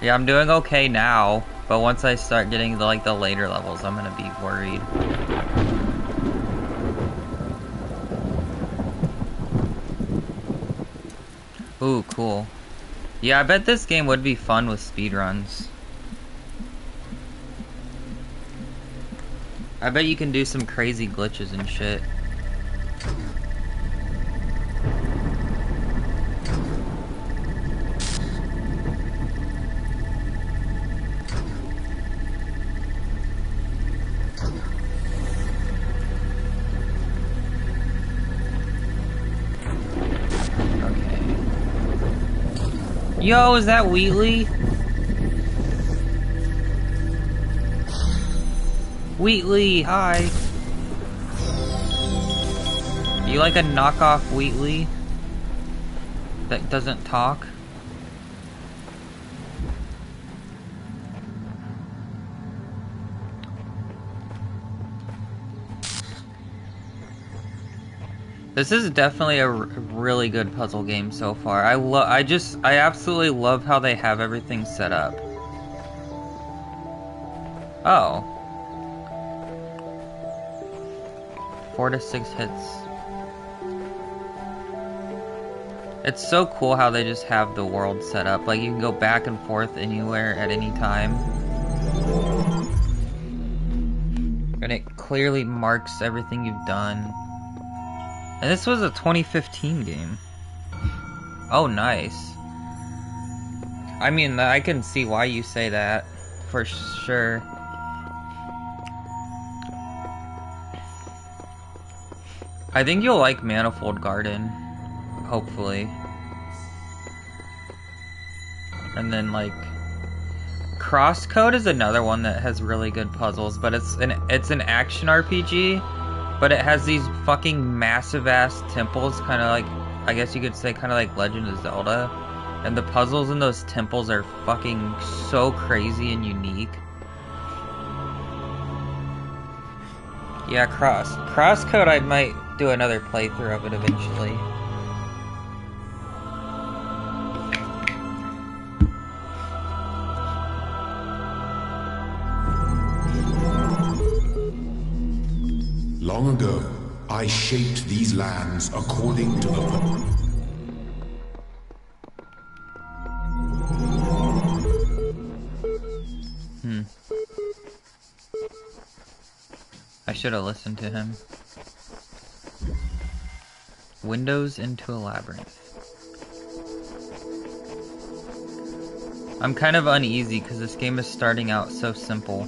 Yeah, I'm doing okay now, but once I start getting to, like, the later levels, I'm gonna be worried. Ooh, cool. Yeah, I bet this game would be fun with speedruns. I bet you can do some crazy glitches and shit. Yo, is that Wheatley? Wheatley, hi. You like a knockoff Wheatley that doesn't talk? This is definitely a really good puzzle game so far. I absolutely love how they have everything set up. Oh. 4 to 6 hits. It's so cool how they just have the world set up. Like, you can go back and forth anywhere at any time. And it clearly marks everything you've done. And this was a 2015 game. Oh, nice. I mean, I can see why you say that, for sure. I think you'll like Manifold Garden, hopefully. And then, like, Crosscode is another one that has really good puzzles, but it's an action RPG. But it has these fucking massive-ass temples, kind of like, I guess you could say, kind of like Legend of Zelda. And the puzzles in those temples are fucking so crazy and unique. Yeah, Crosscode, I might do another playthrough of it eventually. Long ago, I shaped these lands according to the... I should have listened to him. Windows into a labyrinth. I'm kind of uneasy because this game is starting out so simple.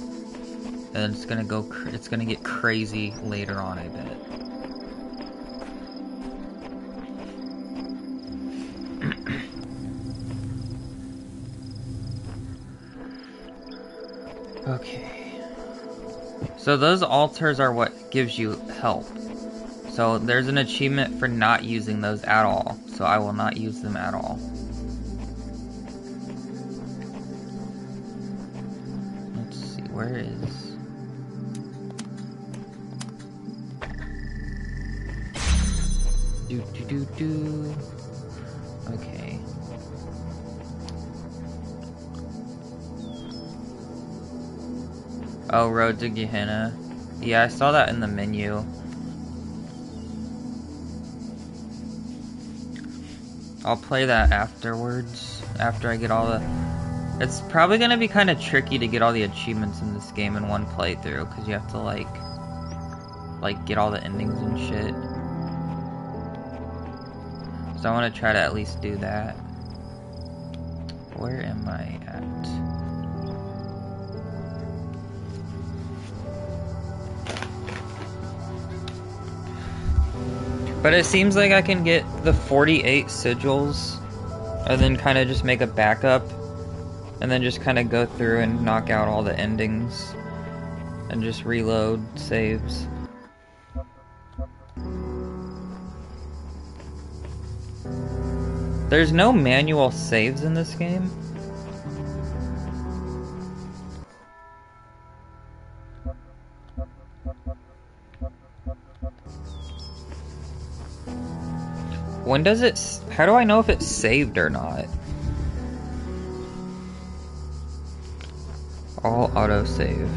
And it's gonna get crazy later on, I bet. Okay. So those altars are what gives you help. So there's an achievement for not using those at all. So I will not use them at all. Let's see, where is... Do. Okay. Oh, Road to Gehenna. Yeah, I saw that in the menu. I'll play that afterwards, after I get all the... It's probably gonna be kind of tricky to get all the achievements in this game in one playthrough, because you have to, like, get all the endings and shit. So I want to try to at least do that. Where am I at? But it seems like I can get the 48 sigils and then kind of just make a backup and then just kind of go through and knock out all the endings and just reload saves. There's no manual saves in this game. When does it... How do I know if it's saved or not? All autosave.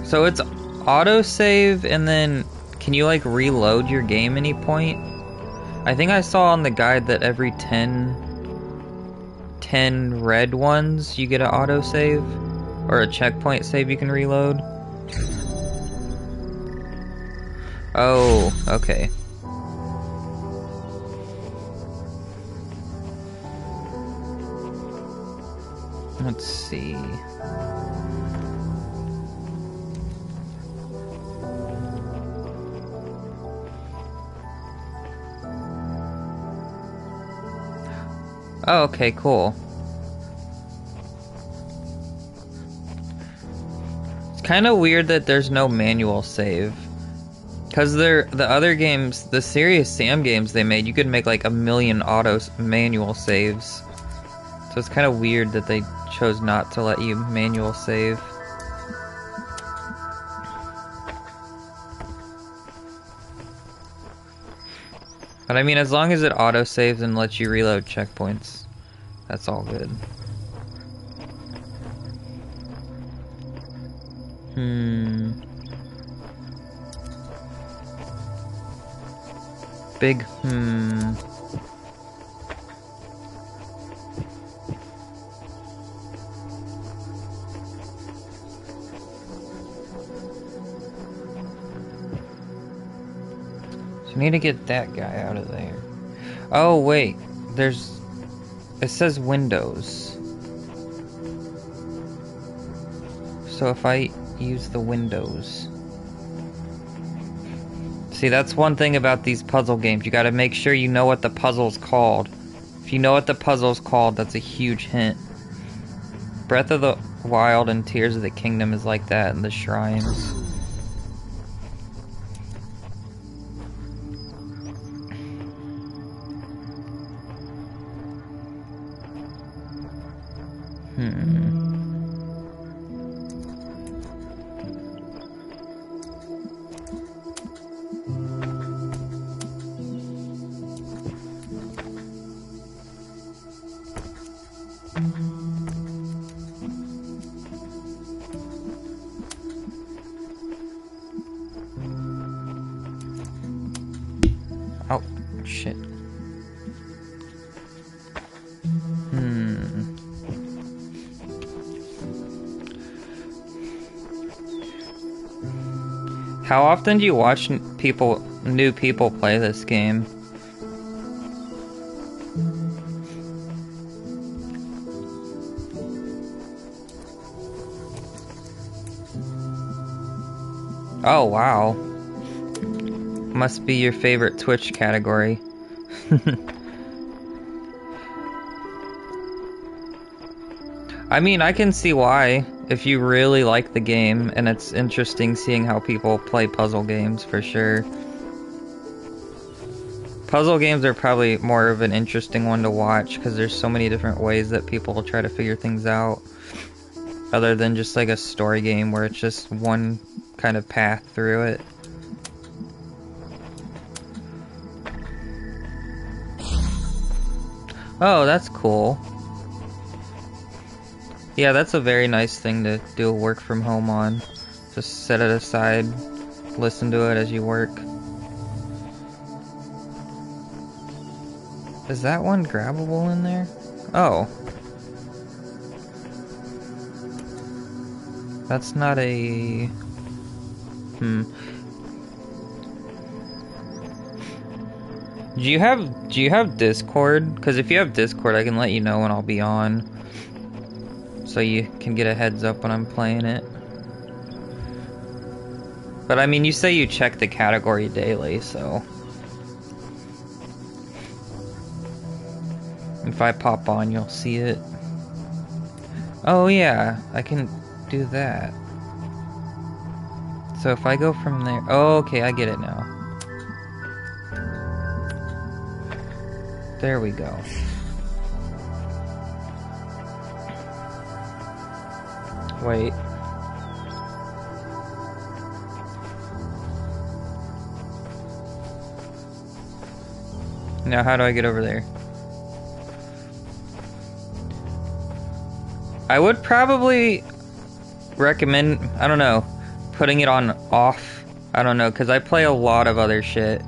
So it's autosave and then... Can you, like, reload your game any point? I think I saw on the guide that every 10 red ones, you get an autosave. Or a checkpoint save you can reload. Oh, okay. Let's see. Oh, okay, cool. It's kind of weird that there's no manual save. Because the other games, the Serious Sam games they made, you could make like 1,000,000 manual saves. So it's kind of weird that they chose not to let you manual save. But I mean, as long as it auto-saves and lets you reload checkpoints, that's all good. Big So I need to get that guy out of there. Oh wait, it says Windows. So if I use the Windows. See, that's one thing about these puzzle games. You gotta make sure you know what the puzzle's called. If you know what the puzzle's called, that's a huge hint. Breath of the Wild and Tears of the Kingdom is like that, and the shrines. Oh, shit. How often do you watch new people play this game? Oh, wow. Must be your favorite Twitch category. I mean, I can see why. If you really like the game, and it's interesting seeing how people play puzzle games, for sure. Puzzle games are probably more of an interesting one to watch, because there's so many different ways that people will try to figure things out. Other than just like a story game where it's just one kind of path through it. Oh, that's cool. Yeah, that's a very nice thing to do a work from home on. Just set it aside, listen to it as you work. Is that one grabbable in there? Oh. That's not a... Do you have Discord? Because if you have Discord, I can let you know when I'll be on. So you can get a heads up when I'm playing it. But I mean, you say you check the category daily, so... If I pop on, you'll see it. Oh yeah, I can do that. So if I go from there... Oh, okay, I get it now. There we go. Wait. Now how do I get over there? I would probably recommend, I don't know, putting it on off. I don't know, because I play a lot of other shit.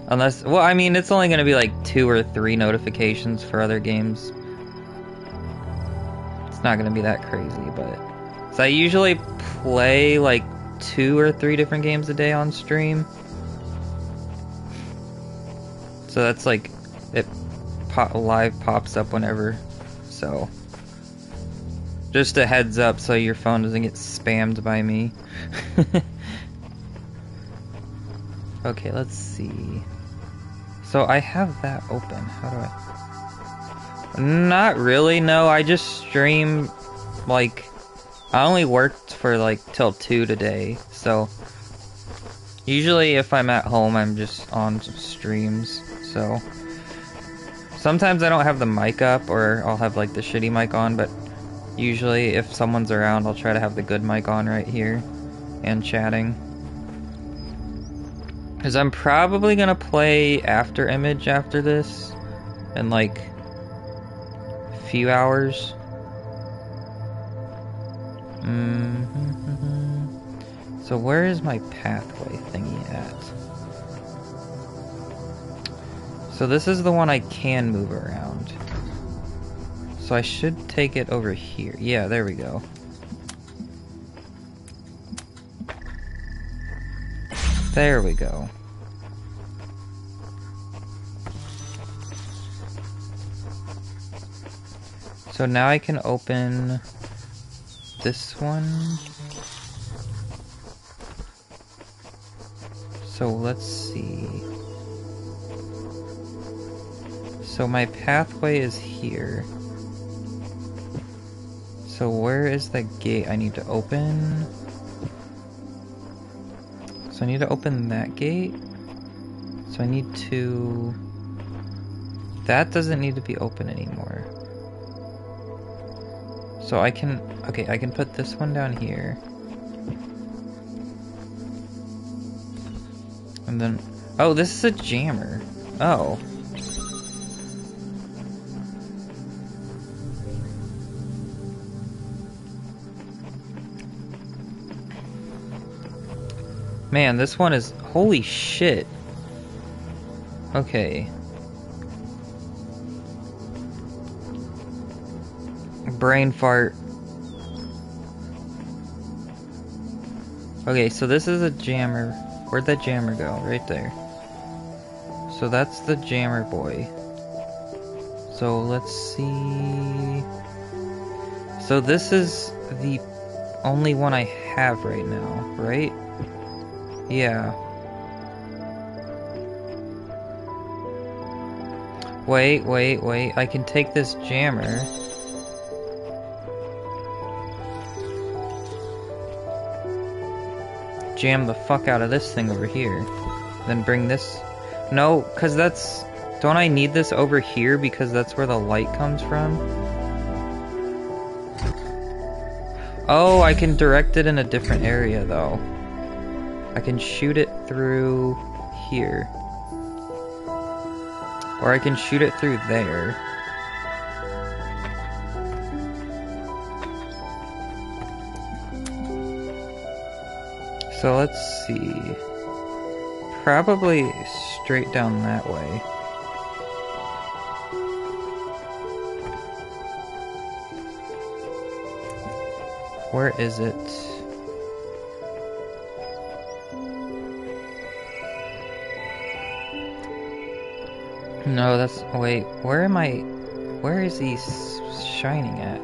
Unless, well, I mean, it's only going to be like 2 or 3 notifications for other games. It's not going to be that crazy, but... So I usually play like 2 or 3 different games a day on stream. So that's like, it live pops up whenever, so... Just a heads up so your phone doesn't get spammed by me. Okay, let's see. So I have that open. How do I... Not really, no. I just stream, like... I only worked for, like, till 2 today. So... Usually if I'm at home, I'm just on streams. So... Sometimes I don't have the mic up, or I'll have, like, the shitty mic on, but... Usually, if someone's around, I'll try to have the good mic on right here and chatting. Because I'm probably going to play After Image after this in like a few hours. So where is my pathway thingy at? So this is the one I can move around. So I should take it over here. Yeah, there we go. There we go. So now I can open this one. So let's see. So my pathway is here. So where is the gate I need to open? So I need to open that gate. So I need to... That doesn't need to be open anymore. So I can... Okay, I can put this one down here. And then... Oh, this is a jammer. Oh. Man, this one is... Holy shit. Okay. Brain fart. Okay, so this is a jammer. Where'd that jammer go? Right there. So that's the jammer boy. So let's see... So this is the only one I have right now, right? Yeah. Wait. I can take this jammer. Jam the fuck out of this thing over here. Then bring this... No, because that's... Don't I need this over here because that's where the light comes from? Oh, I can direct it in a different area, though. I can shoot it through here. Or I can shoot it through there. So let's see. Probably straight down that way. Where is it? No, that's... Wait, where am I... Where is he shining at?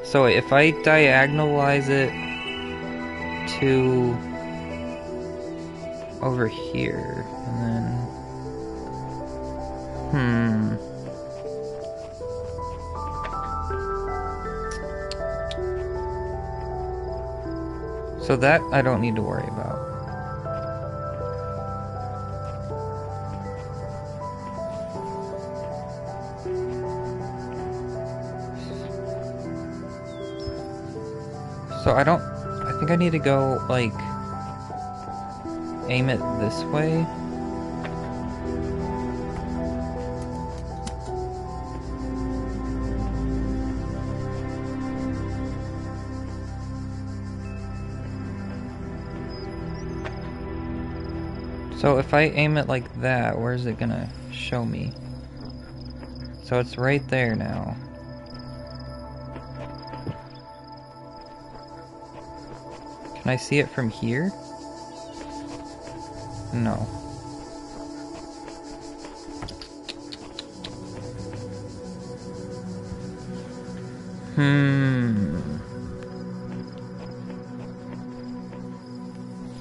So if I diagonalize it to... over here, and then... So that I don't need to worry about. So I think I need to go, like, aim it this way. So if I aim it like that, where's it gonna show me? So it's right there now. Can I see it from here? No.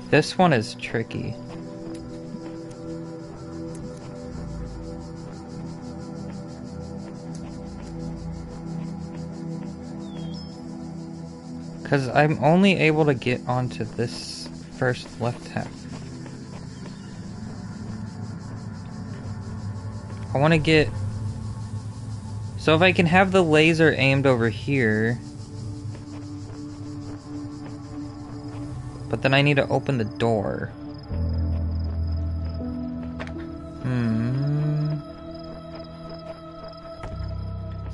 This one is tricky. Because I'm only able to get onto this first left half. I want to get... So if I can have the laser aimed over here... But then I need to open the door.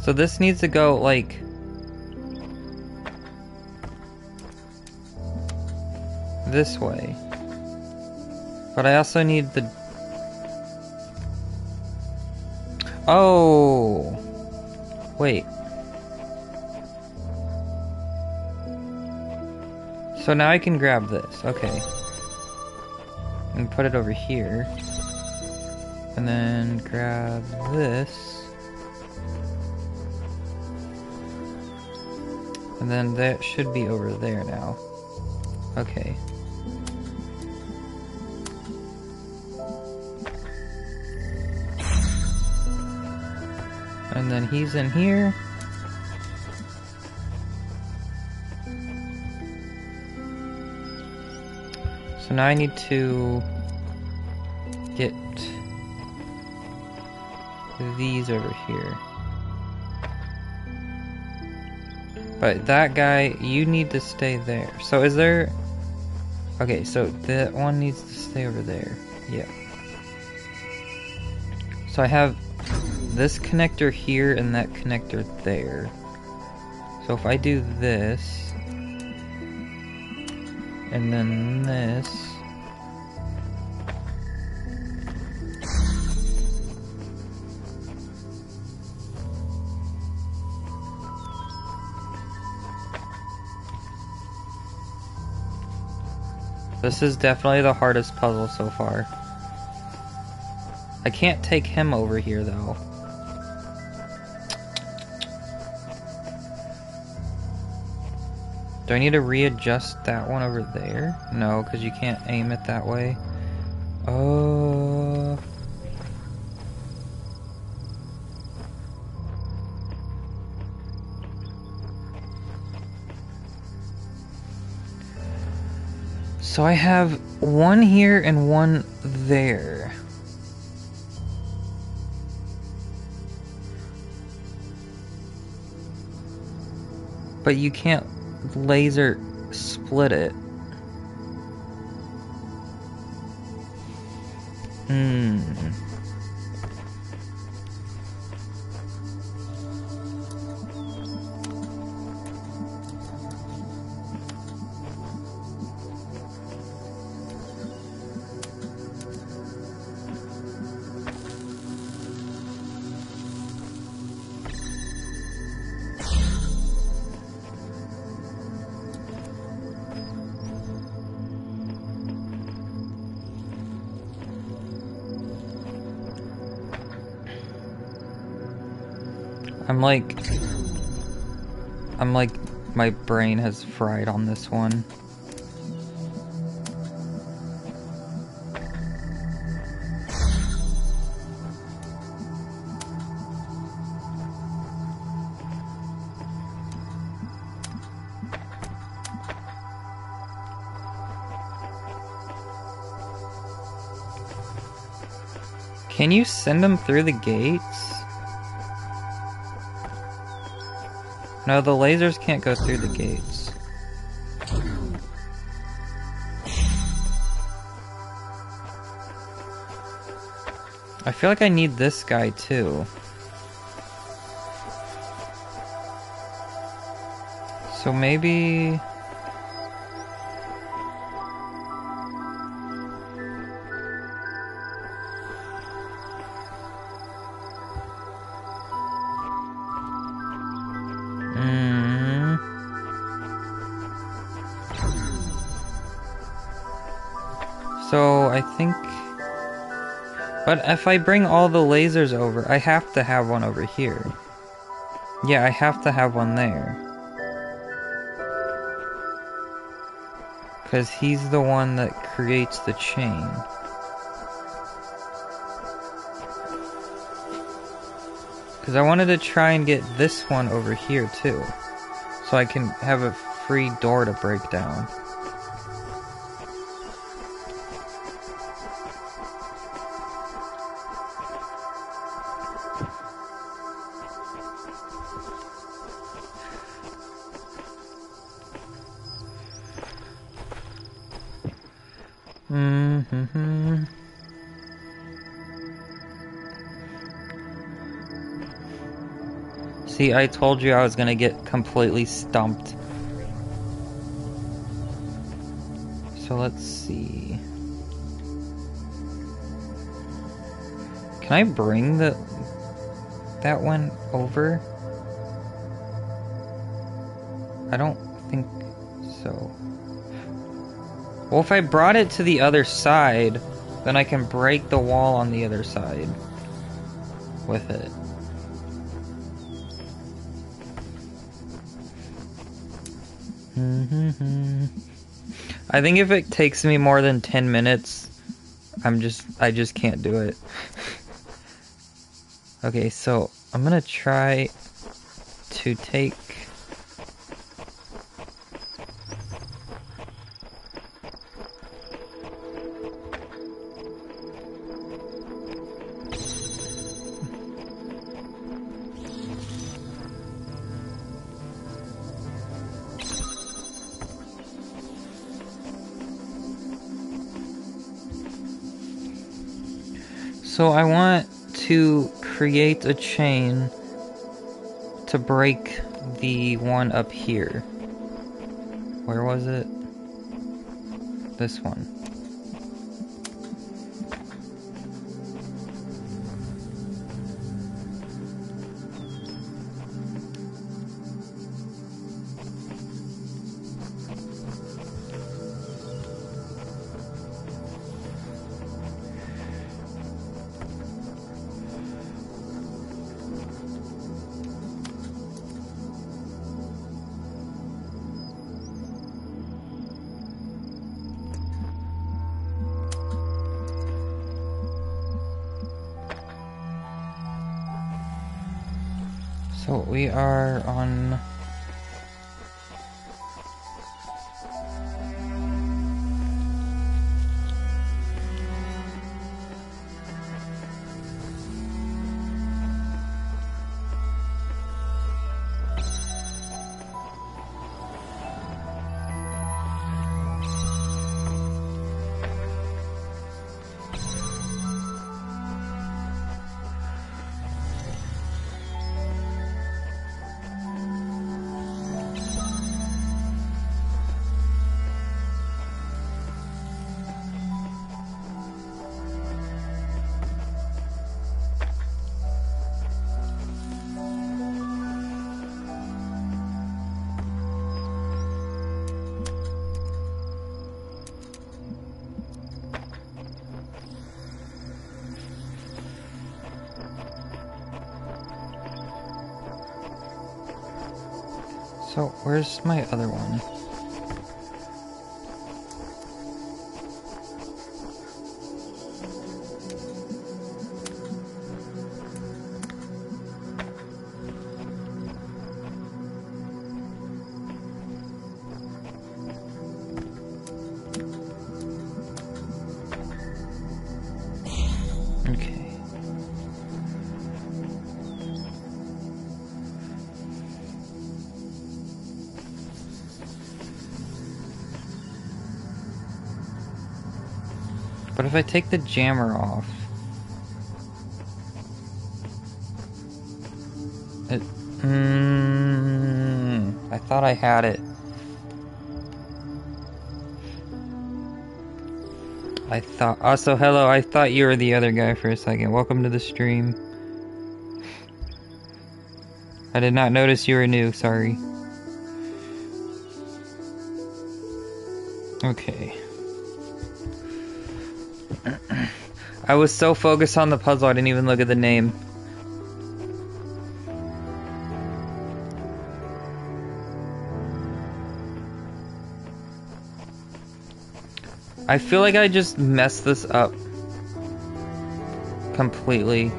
So this needs to go, like... this way. But I also need the... Oh! Wait. So now I can grab this. Okay. And put it over here. And then grab this. And then that should be over there now. Okay. And then he's in here. So now I need to get these over here. But that guy, you need to stay there. So is there... Okay, so that one needs to stay over there. Yeah. So I have this connector here and that connector there. So if I do this, and then this, this is definitely the hardest puzzle so far. I can't take him over here though. Do I need to readjust that one over there? No, because you can't aim it that way. Oh. So I have one here and one there. But you can't laser split it. I'm like, my brain has fried on this one. Can you send them through the gates? No, the lasers can't go through the gates. I feel like I need this guy too. So maybe... So, I think... But if I bring all the lasers over, I have to have one over here. Yeah, I have to have one there. Because he's the one that creates the chain. Because I wanted to try and get this one over here too. So I can have a free door to break down. See, I told you I was gonna get completely stumped. So let's see. Can I bring that one over? I don't think so. Well, if I brought it to the other side, then I can break the wall on the other side with it. I think if it takes me more than 10 minutes, I just can't do it. Okay, so I'm gonna try to take... So I want to create a chain to break the one up here. Where was it? This one. So we are on... So, where's my other one? Okay. But if I take the jammer off, it, I thought I had it. Also, hello, I thought you were the other guy for a second. Welcome to the stream. I did not notice you were new, sorry. Okay. I was so focused on the puzzle, I didn't even look at the name. I feel like I just messed this up completely.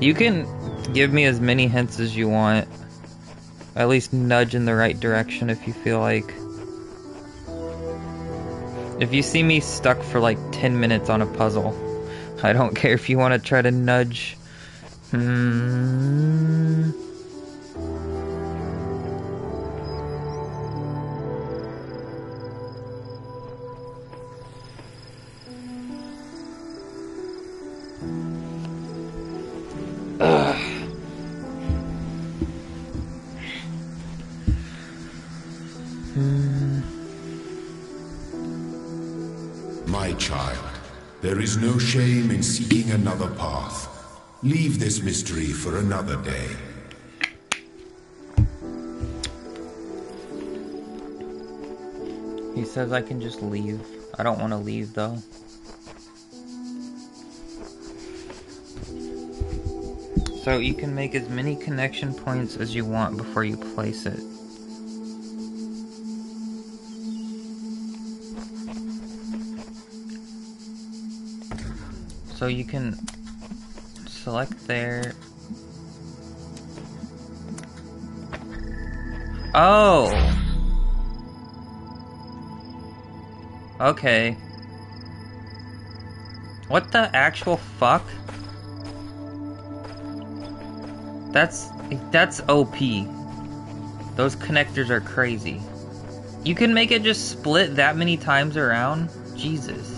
You can give me as many hints as you want. At least nudge in the right direction if you feel like. If you see me stuck for like 10 minutes on a puzzle, I don't care if you want to try to nudge. My child, there is no shame in seeking another path. Leave this mystery for another day. He says I can just leave. I don't want to leave though. So you can make as many connection points as you want before you place it. So you can select there. Oh! Okay. What the actual fuck? That's OP. Those connectors are crazy. You can make it just split that many times around? Jesus.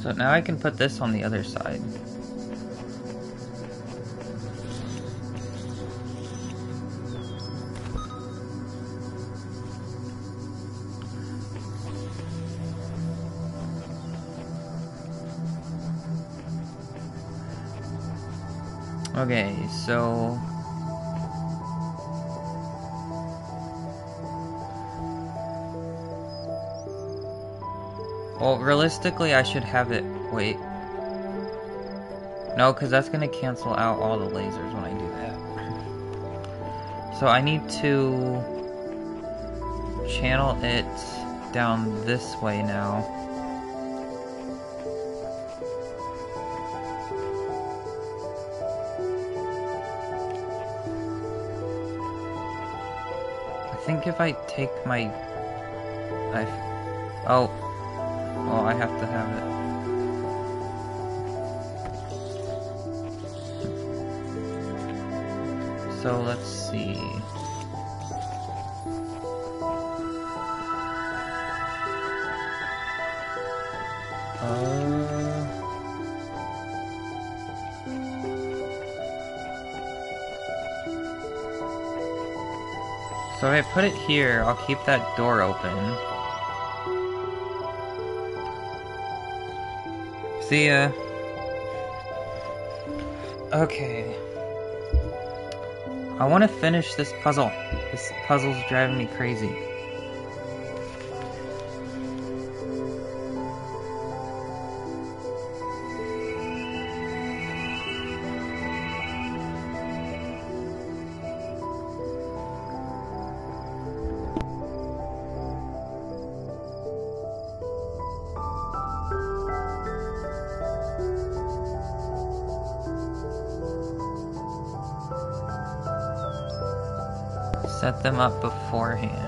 So now I can put this on the other side. Okay, so well, realistically, I should have it. Wait. No, because that's going to cancel out all the lasers when I do that. So I need to channel it down this way now. I think if I take my... Oh. Well, I have to have it. So let's see. So if I put it here, I'll keep that door open. See ya. Okay. I want to finish this puzzle. This puzzle's driving me crazy. set them up beforehand.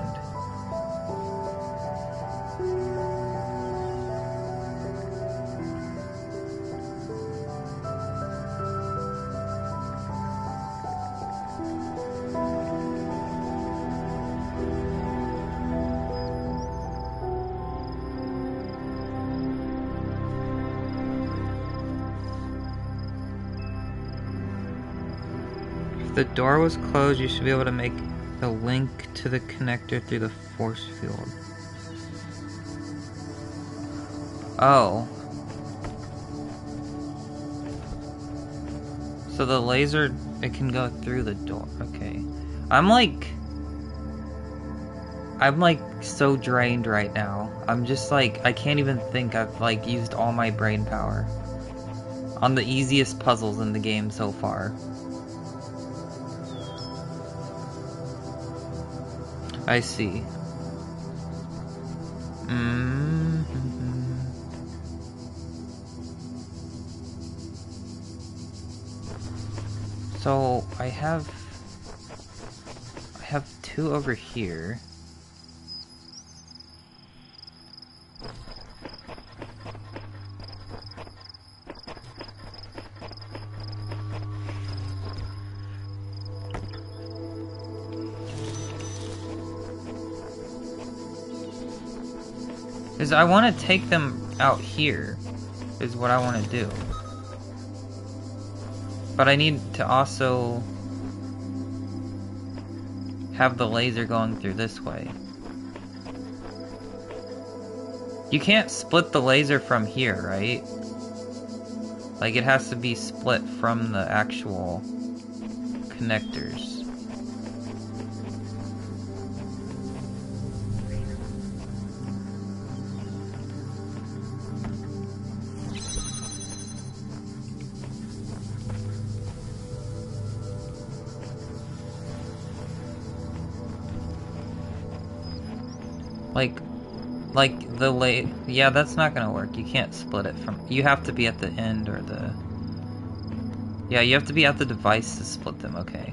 If the door was closed, you should be able to make a link to the connector through the force field. Oh. So the laser, it can go through the door. Okay. I'm like so drained right now. I'm just like, I can't even think. I've like used all my brain power on the easiest puzzles in the game so far. I see. So I have two over here. Because I want to take them out here, is what I want to do. But I need to also have the laser going through this way. You can't split the laser from here, right? Like, it has to be split from the actual connectors. Like the yeah, that's not gonna work. You can't split it from, you have to be at the end or the, yeah, you have to be at the device to split them, okay.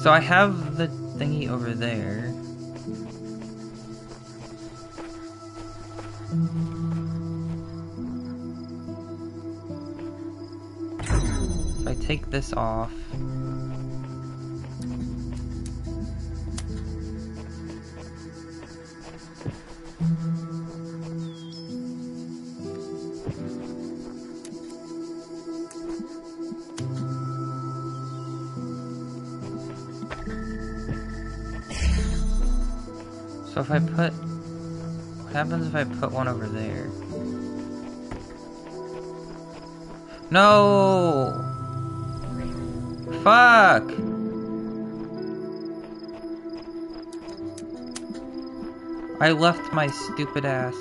So I have the thingy over there. If I take this off, so if I put, what happens if I put one over there? No! Fuck! I left my stupid ass.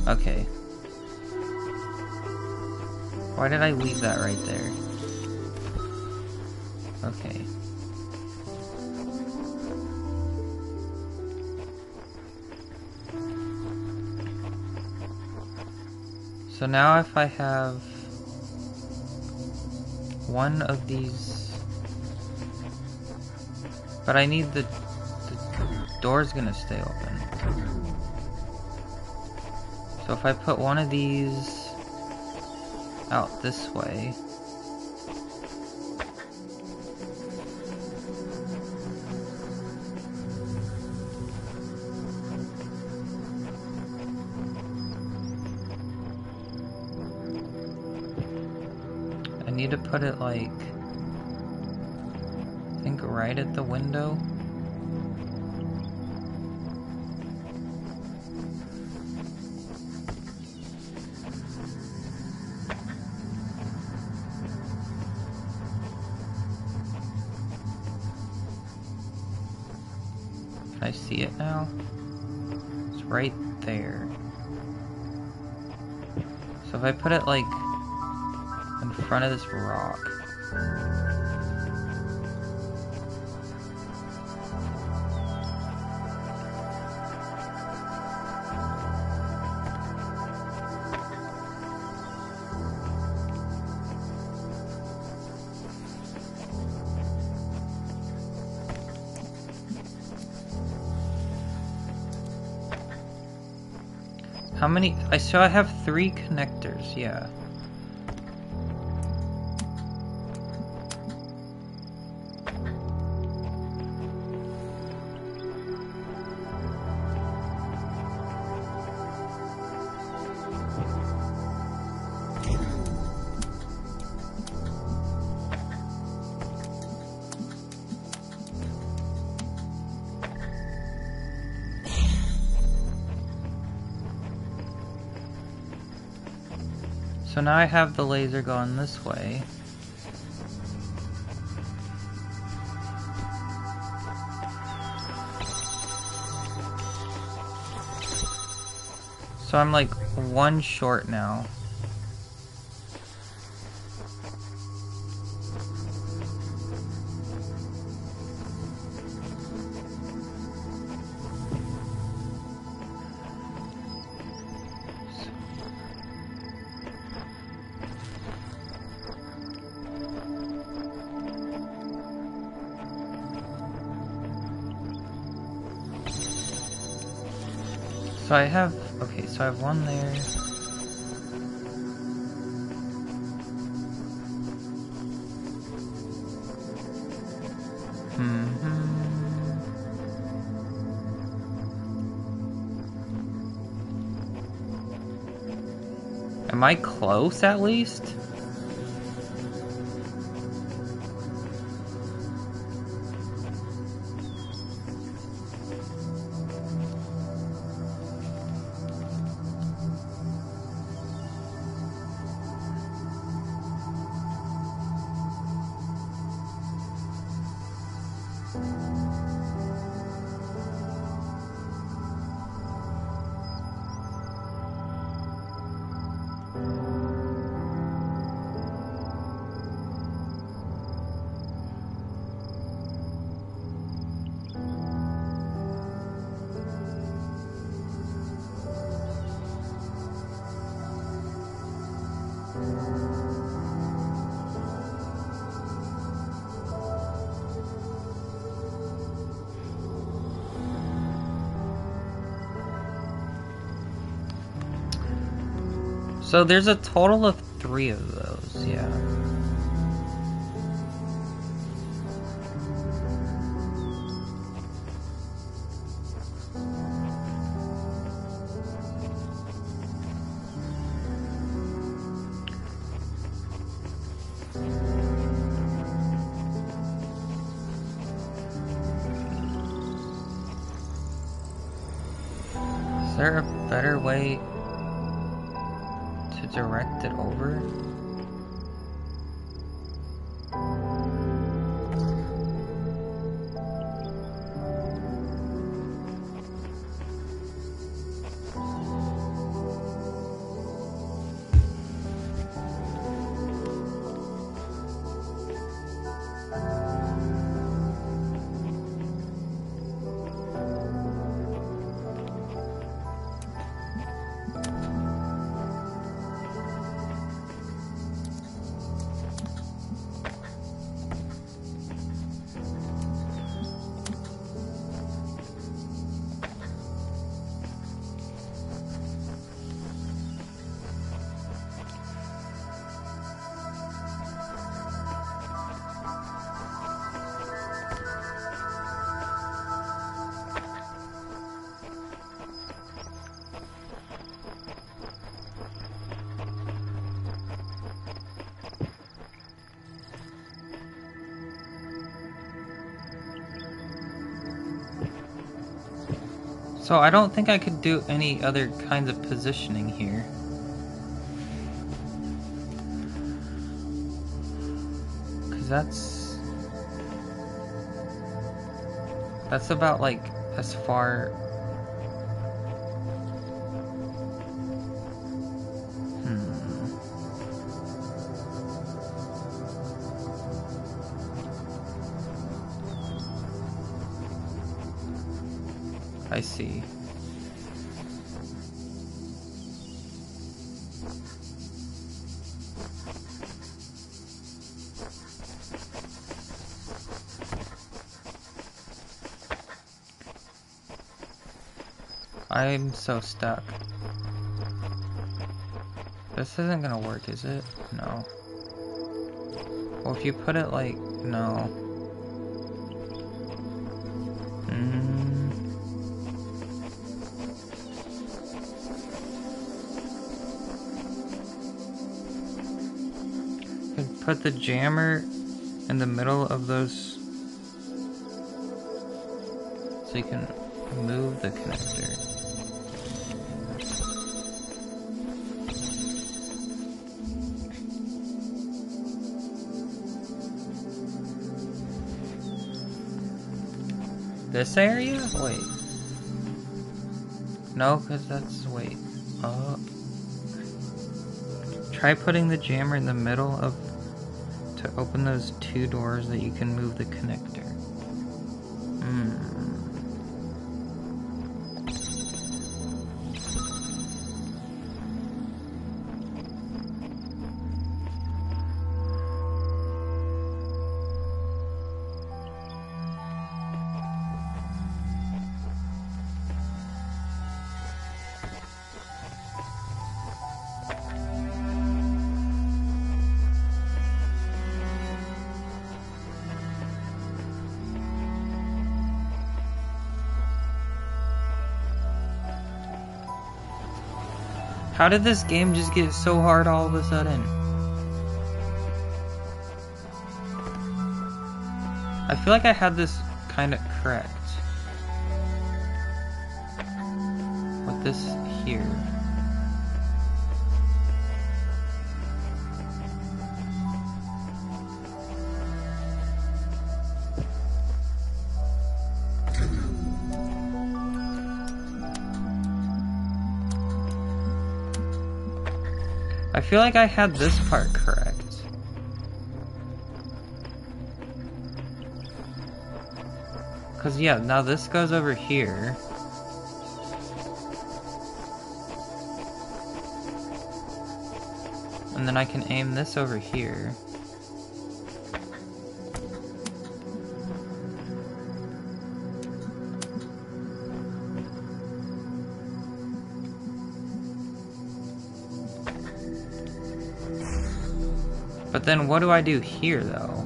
Okay. Why did I leave that right there? Okay. So now if I have one of these, but I need the door's gonna stay open. So if I put one of these out this way, I need to put it like, I think right at the window. Can I see it now? It's right there. So if I put it like in front of this rock. How many? So I have 3 connectors, yeah. So now I have the laser going this way. So I'm like 1 short now. So I have, okay, so I have 1 there. Am I close at least? So there's a total of 3 of those, yeah. Is there a better way to direct it over? So I don't think I could do any other kinds of positioning here. Cause that's about like as far. I see. I'm so stuck. This isn't gonna work, is it? No. Well, if you put it like... no. Could put the jammer in the middle of those... so you can move the connector. This area? Wait. No, because that's... wait. Try putting the jammer in the middle of... to open those two doors that you can move the connector. How did this game just get so hard all of a sudden? I feel like I had this kind of correct. With this here. I feel like I had this part correct. Cause yeah, now this goes over here. And then I can aim this over here. But then what do I do here, though?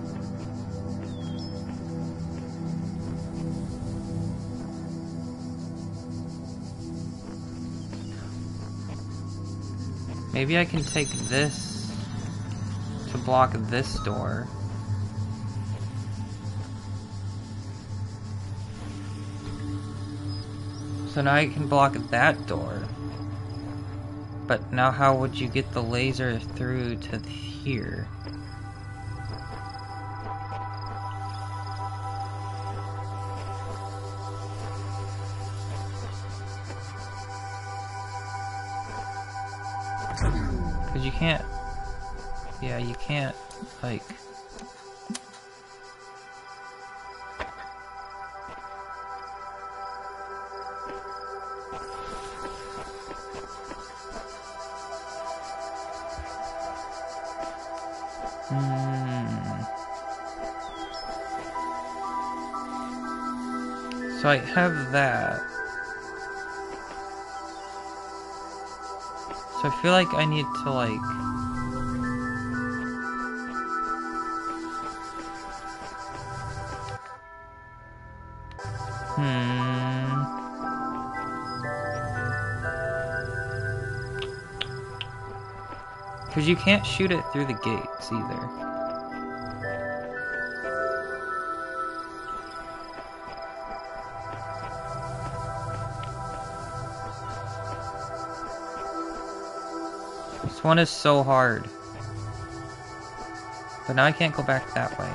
Maybe I can take this to block this door. So now I can block that door. But now how would you get the laser through to here? Because you can't... yeah, you can't, like... So I have that. So I feel like I need to like... Because you can't shoot it through the gates either. This one is so hard. But now I can't go back that way.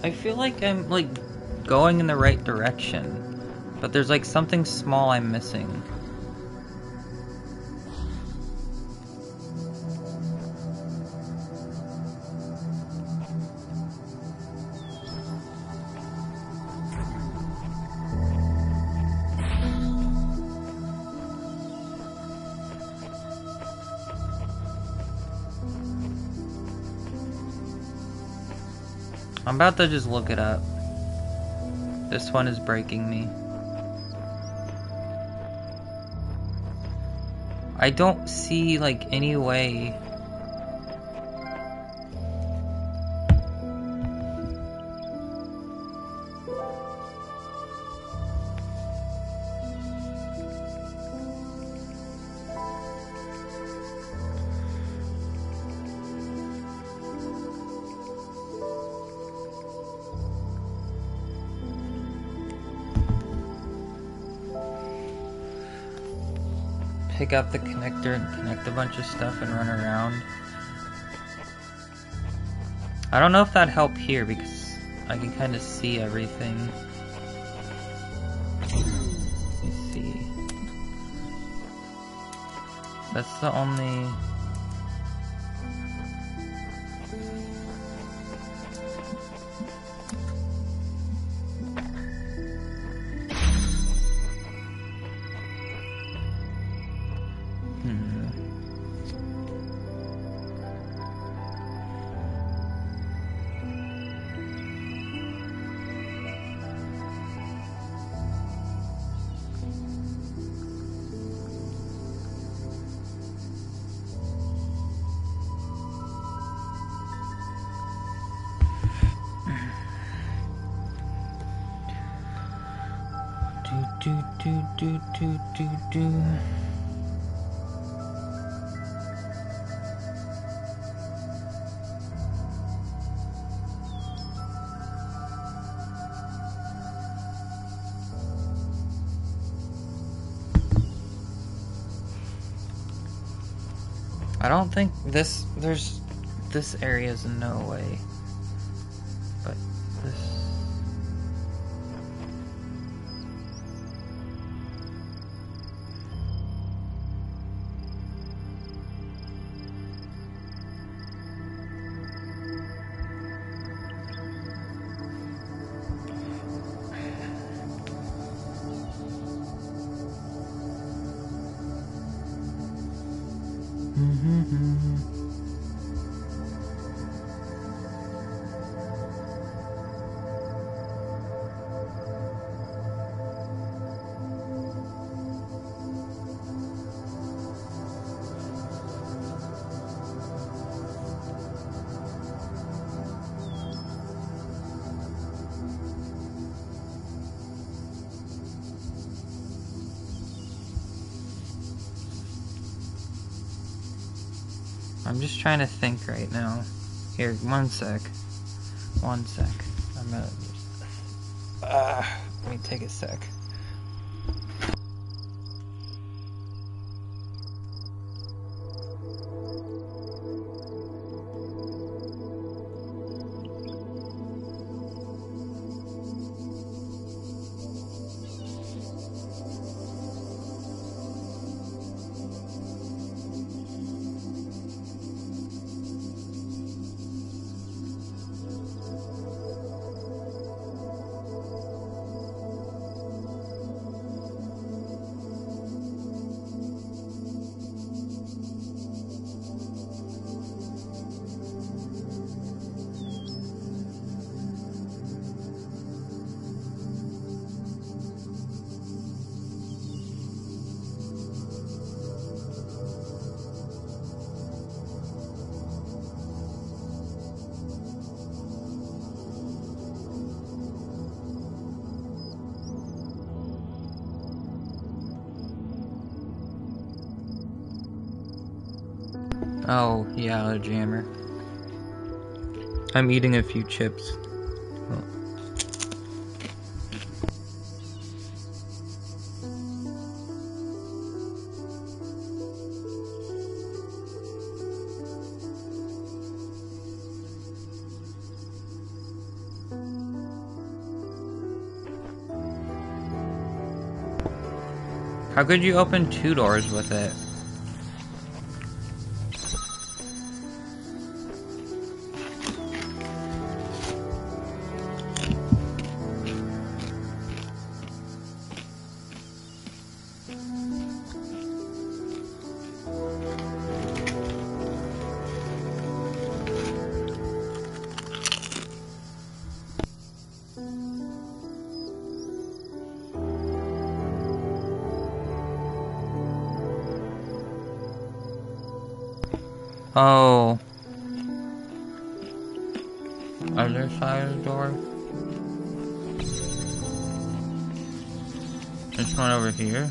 I feel like I'm, like, going in the right direction. But there's, like, something small I'm missing. I'm about to just look it up. This one is breaking me. I don't see, like, any way. Pick up the connector and connect a bunch of stuff and run around. I don't know if that'd help here because I can kind of see everything. Let me see. That's the only... do. I don't think this area's no way. But this... I'm just trying to think right now. Here, one sec. One sec. I'm gonna... let me take a sec. Oh, yeah, a jammer. I'm eating a few chips. Oh. How could you open 2 doors with it? Oh. Other side of the door? This one over here?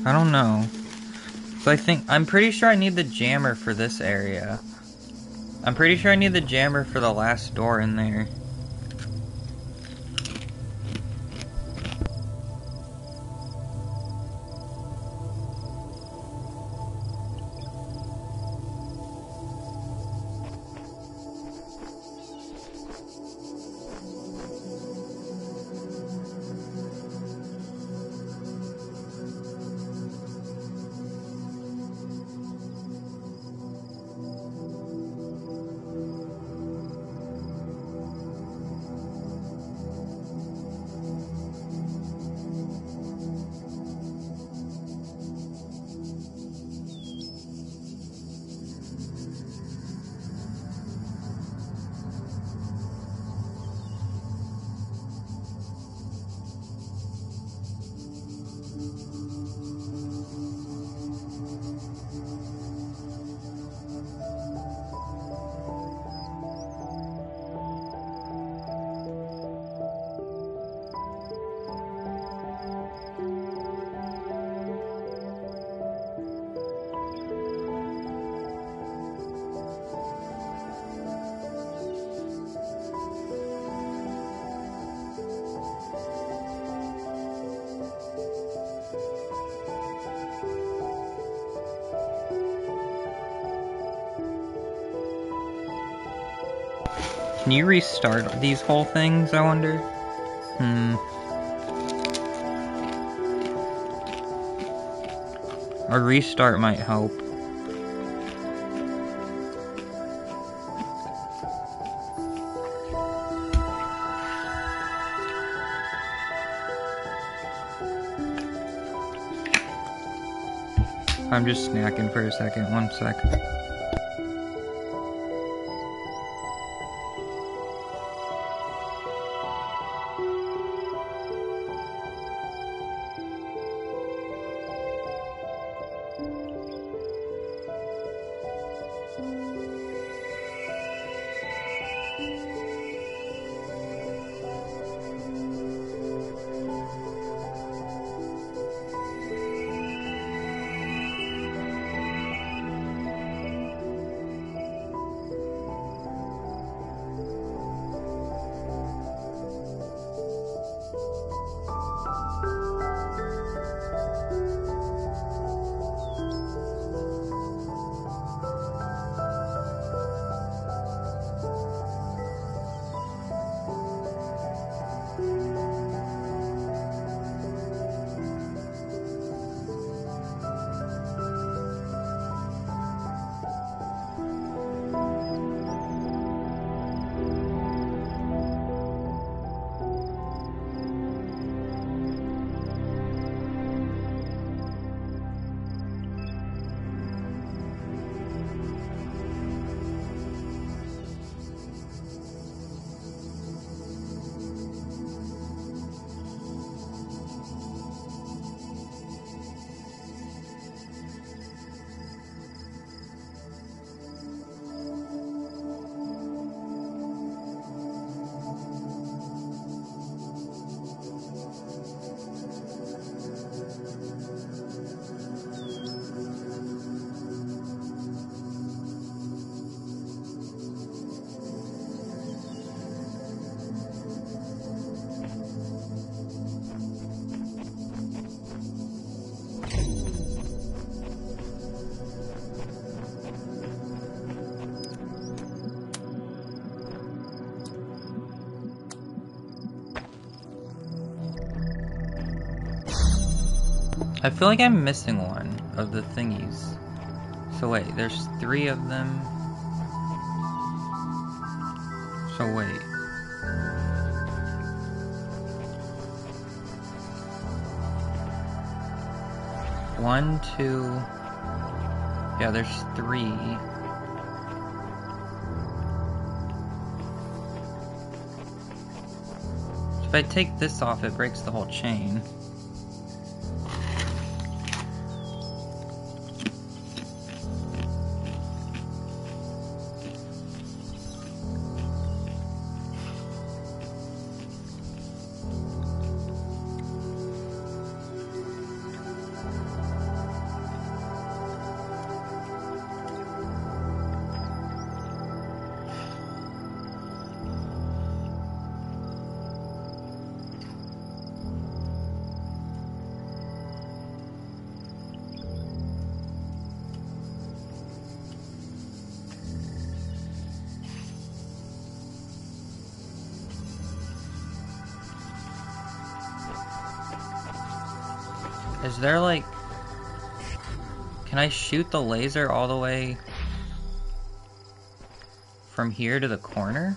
I don't know. So I'm pretty sure I need the jammer for this area. I'm pretty sure I need the jammer for the last door in there. Can you restart these whole things, I wonder? A restart might help. I'm just snacking for a second, 1 sec. I feel like I'm missing one of the thingies. So wait, there's 3 of them. So wait. One, 2. Yeah, there's 3. So if I take this off, it breaks the whole chain. Is there like... Can I shoot the laser all the way from here to the corner?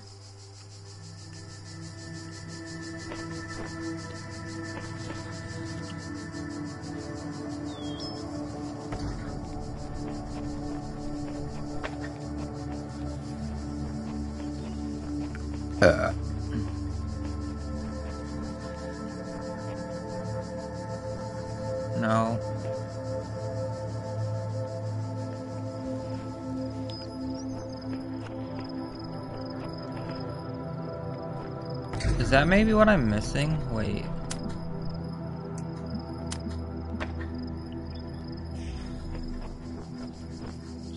No. Is that maybe what I'm missing? Wait.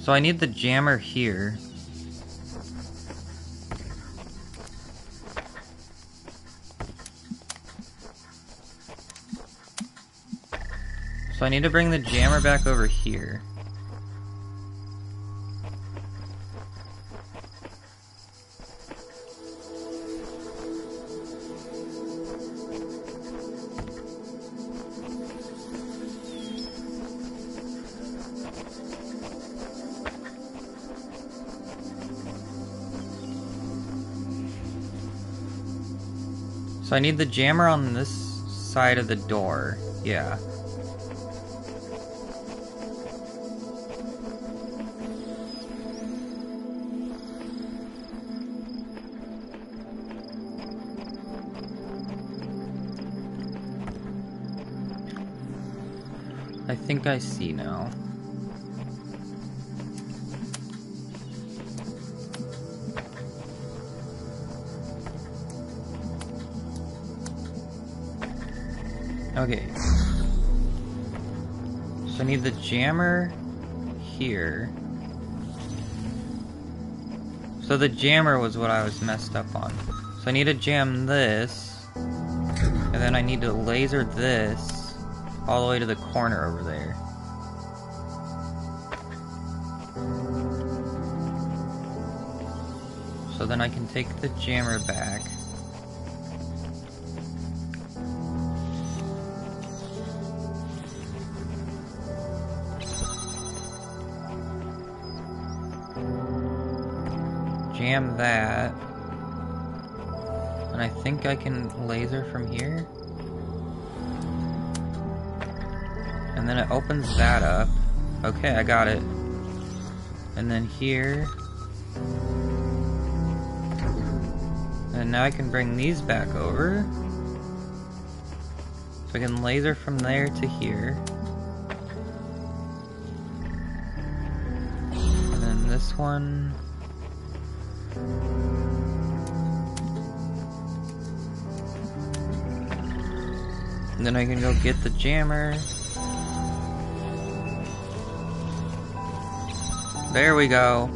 So I need the jammer here. So I need to bring the jammer back over here. So I need the jammer on this side of the door. Yeah. I think I see now. Okay. So I need the jammer here. So the jammer was what I was messed up on. So I need to jam this. And then I need to laser this all the way to the corner over there. So then I can take the jammer back. Jam that. And I think I can laser from here. And then it opens that up. Okay, I got it. And then here. And now I can bring these back over. So I can laser from there to here. And then this one. And then I can go get the jammer. There we go.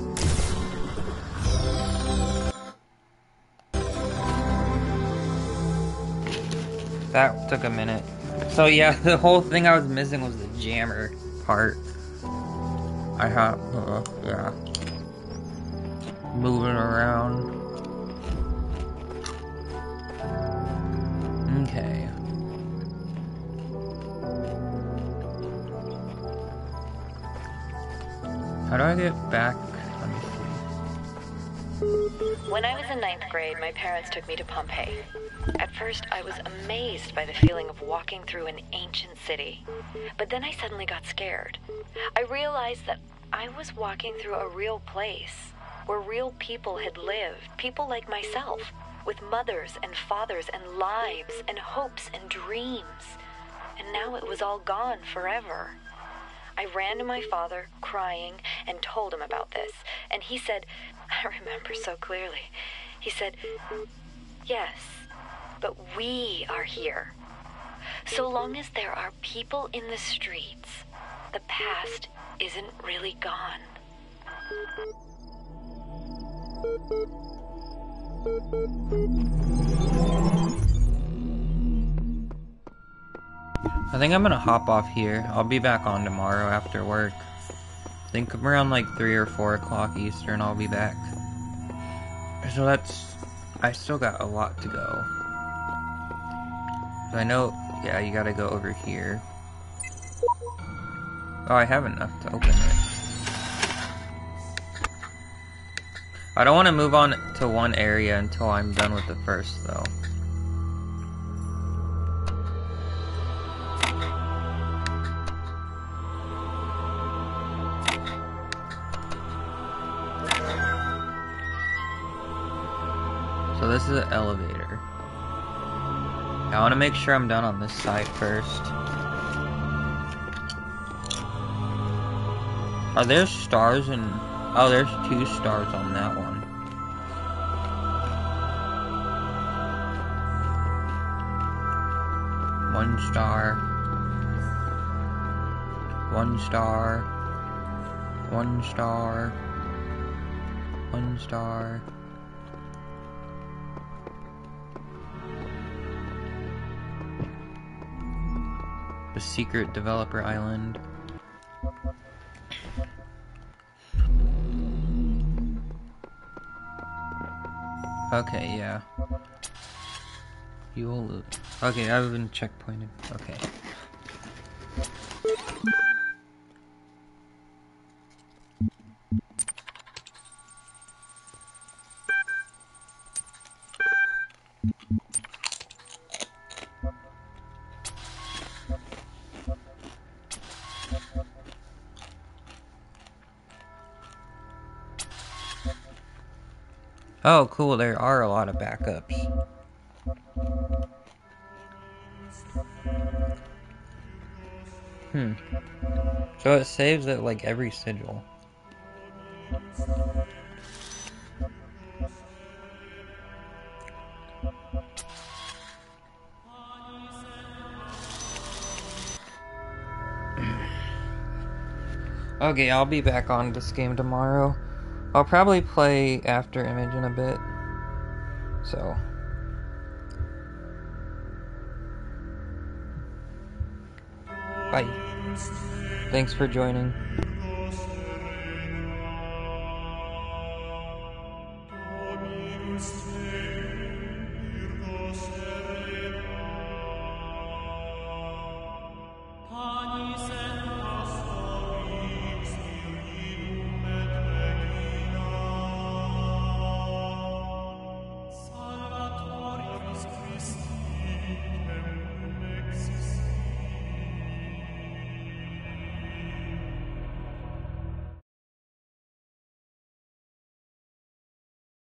That took a minute. So yeah, the whole thing I was missing was the jammer part. I have, yeah. Moving around. Okay. How do I get back? Let me see. When I was in 9th grade, my parents took me to Pompeii. At first, I was amazed by the feeling of walking through an ancient city. But then I suddenly got scared. I realized that I was walking through a real place, where real people had lived, people like myself, with mothers and fathers and lives and hopes and dreams. And now it was all gone forever. I ran to my father, crying, and told him about this. And he said, I remember so clearly, he said, yes, but we are here. So long as there are people in the streets, the past isn't really gone. I think I'm gonna hop off here. I'll be back on tomorrow after work. I think around like 3 or 4 o'clock Eastern I'll be back. So I still got a lot to go. I know, yeah, you gotta go over here. Oh, I have enough to open it. I don't want to move on to one area until I'm done with the first, though. So this is an elevator. I want to make sure I'm done on this side first. Are there stars in... Oh, there's 2 stars on that one. One star. 1 star. 1 star. 1 star. The secret developer island. Okay, yeah. You will lose. Okay, I've been checkpointed. Okay. Oh, cool, there are a lot of backups. So it saves at like every sigil. Okay, I'll be back on this game tomorrow. I'll probably play After Image in a bit. So. Bye. Thanks for joining. Stay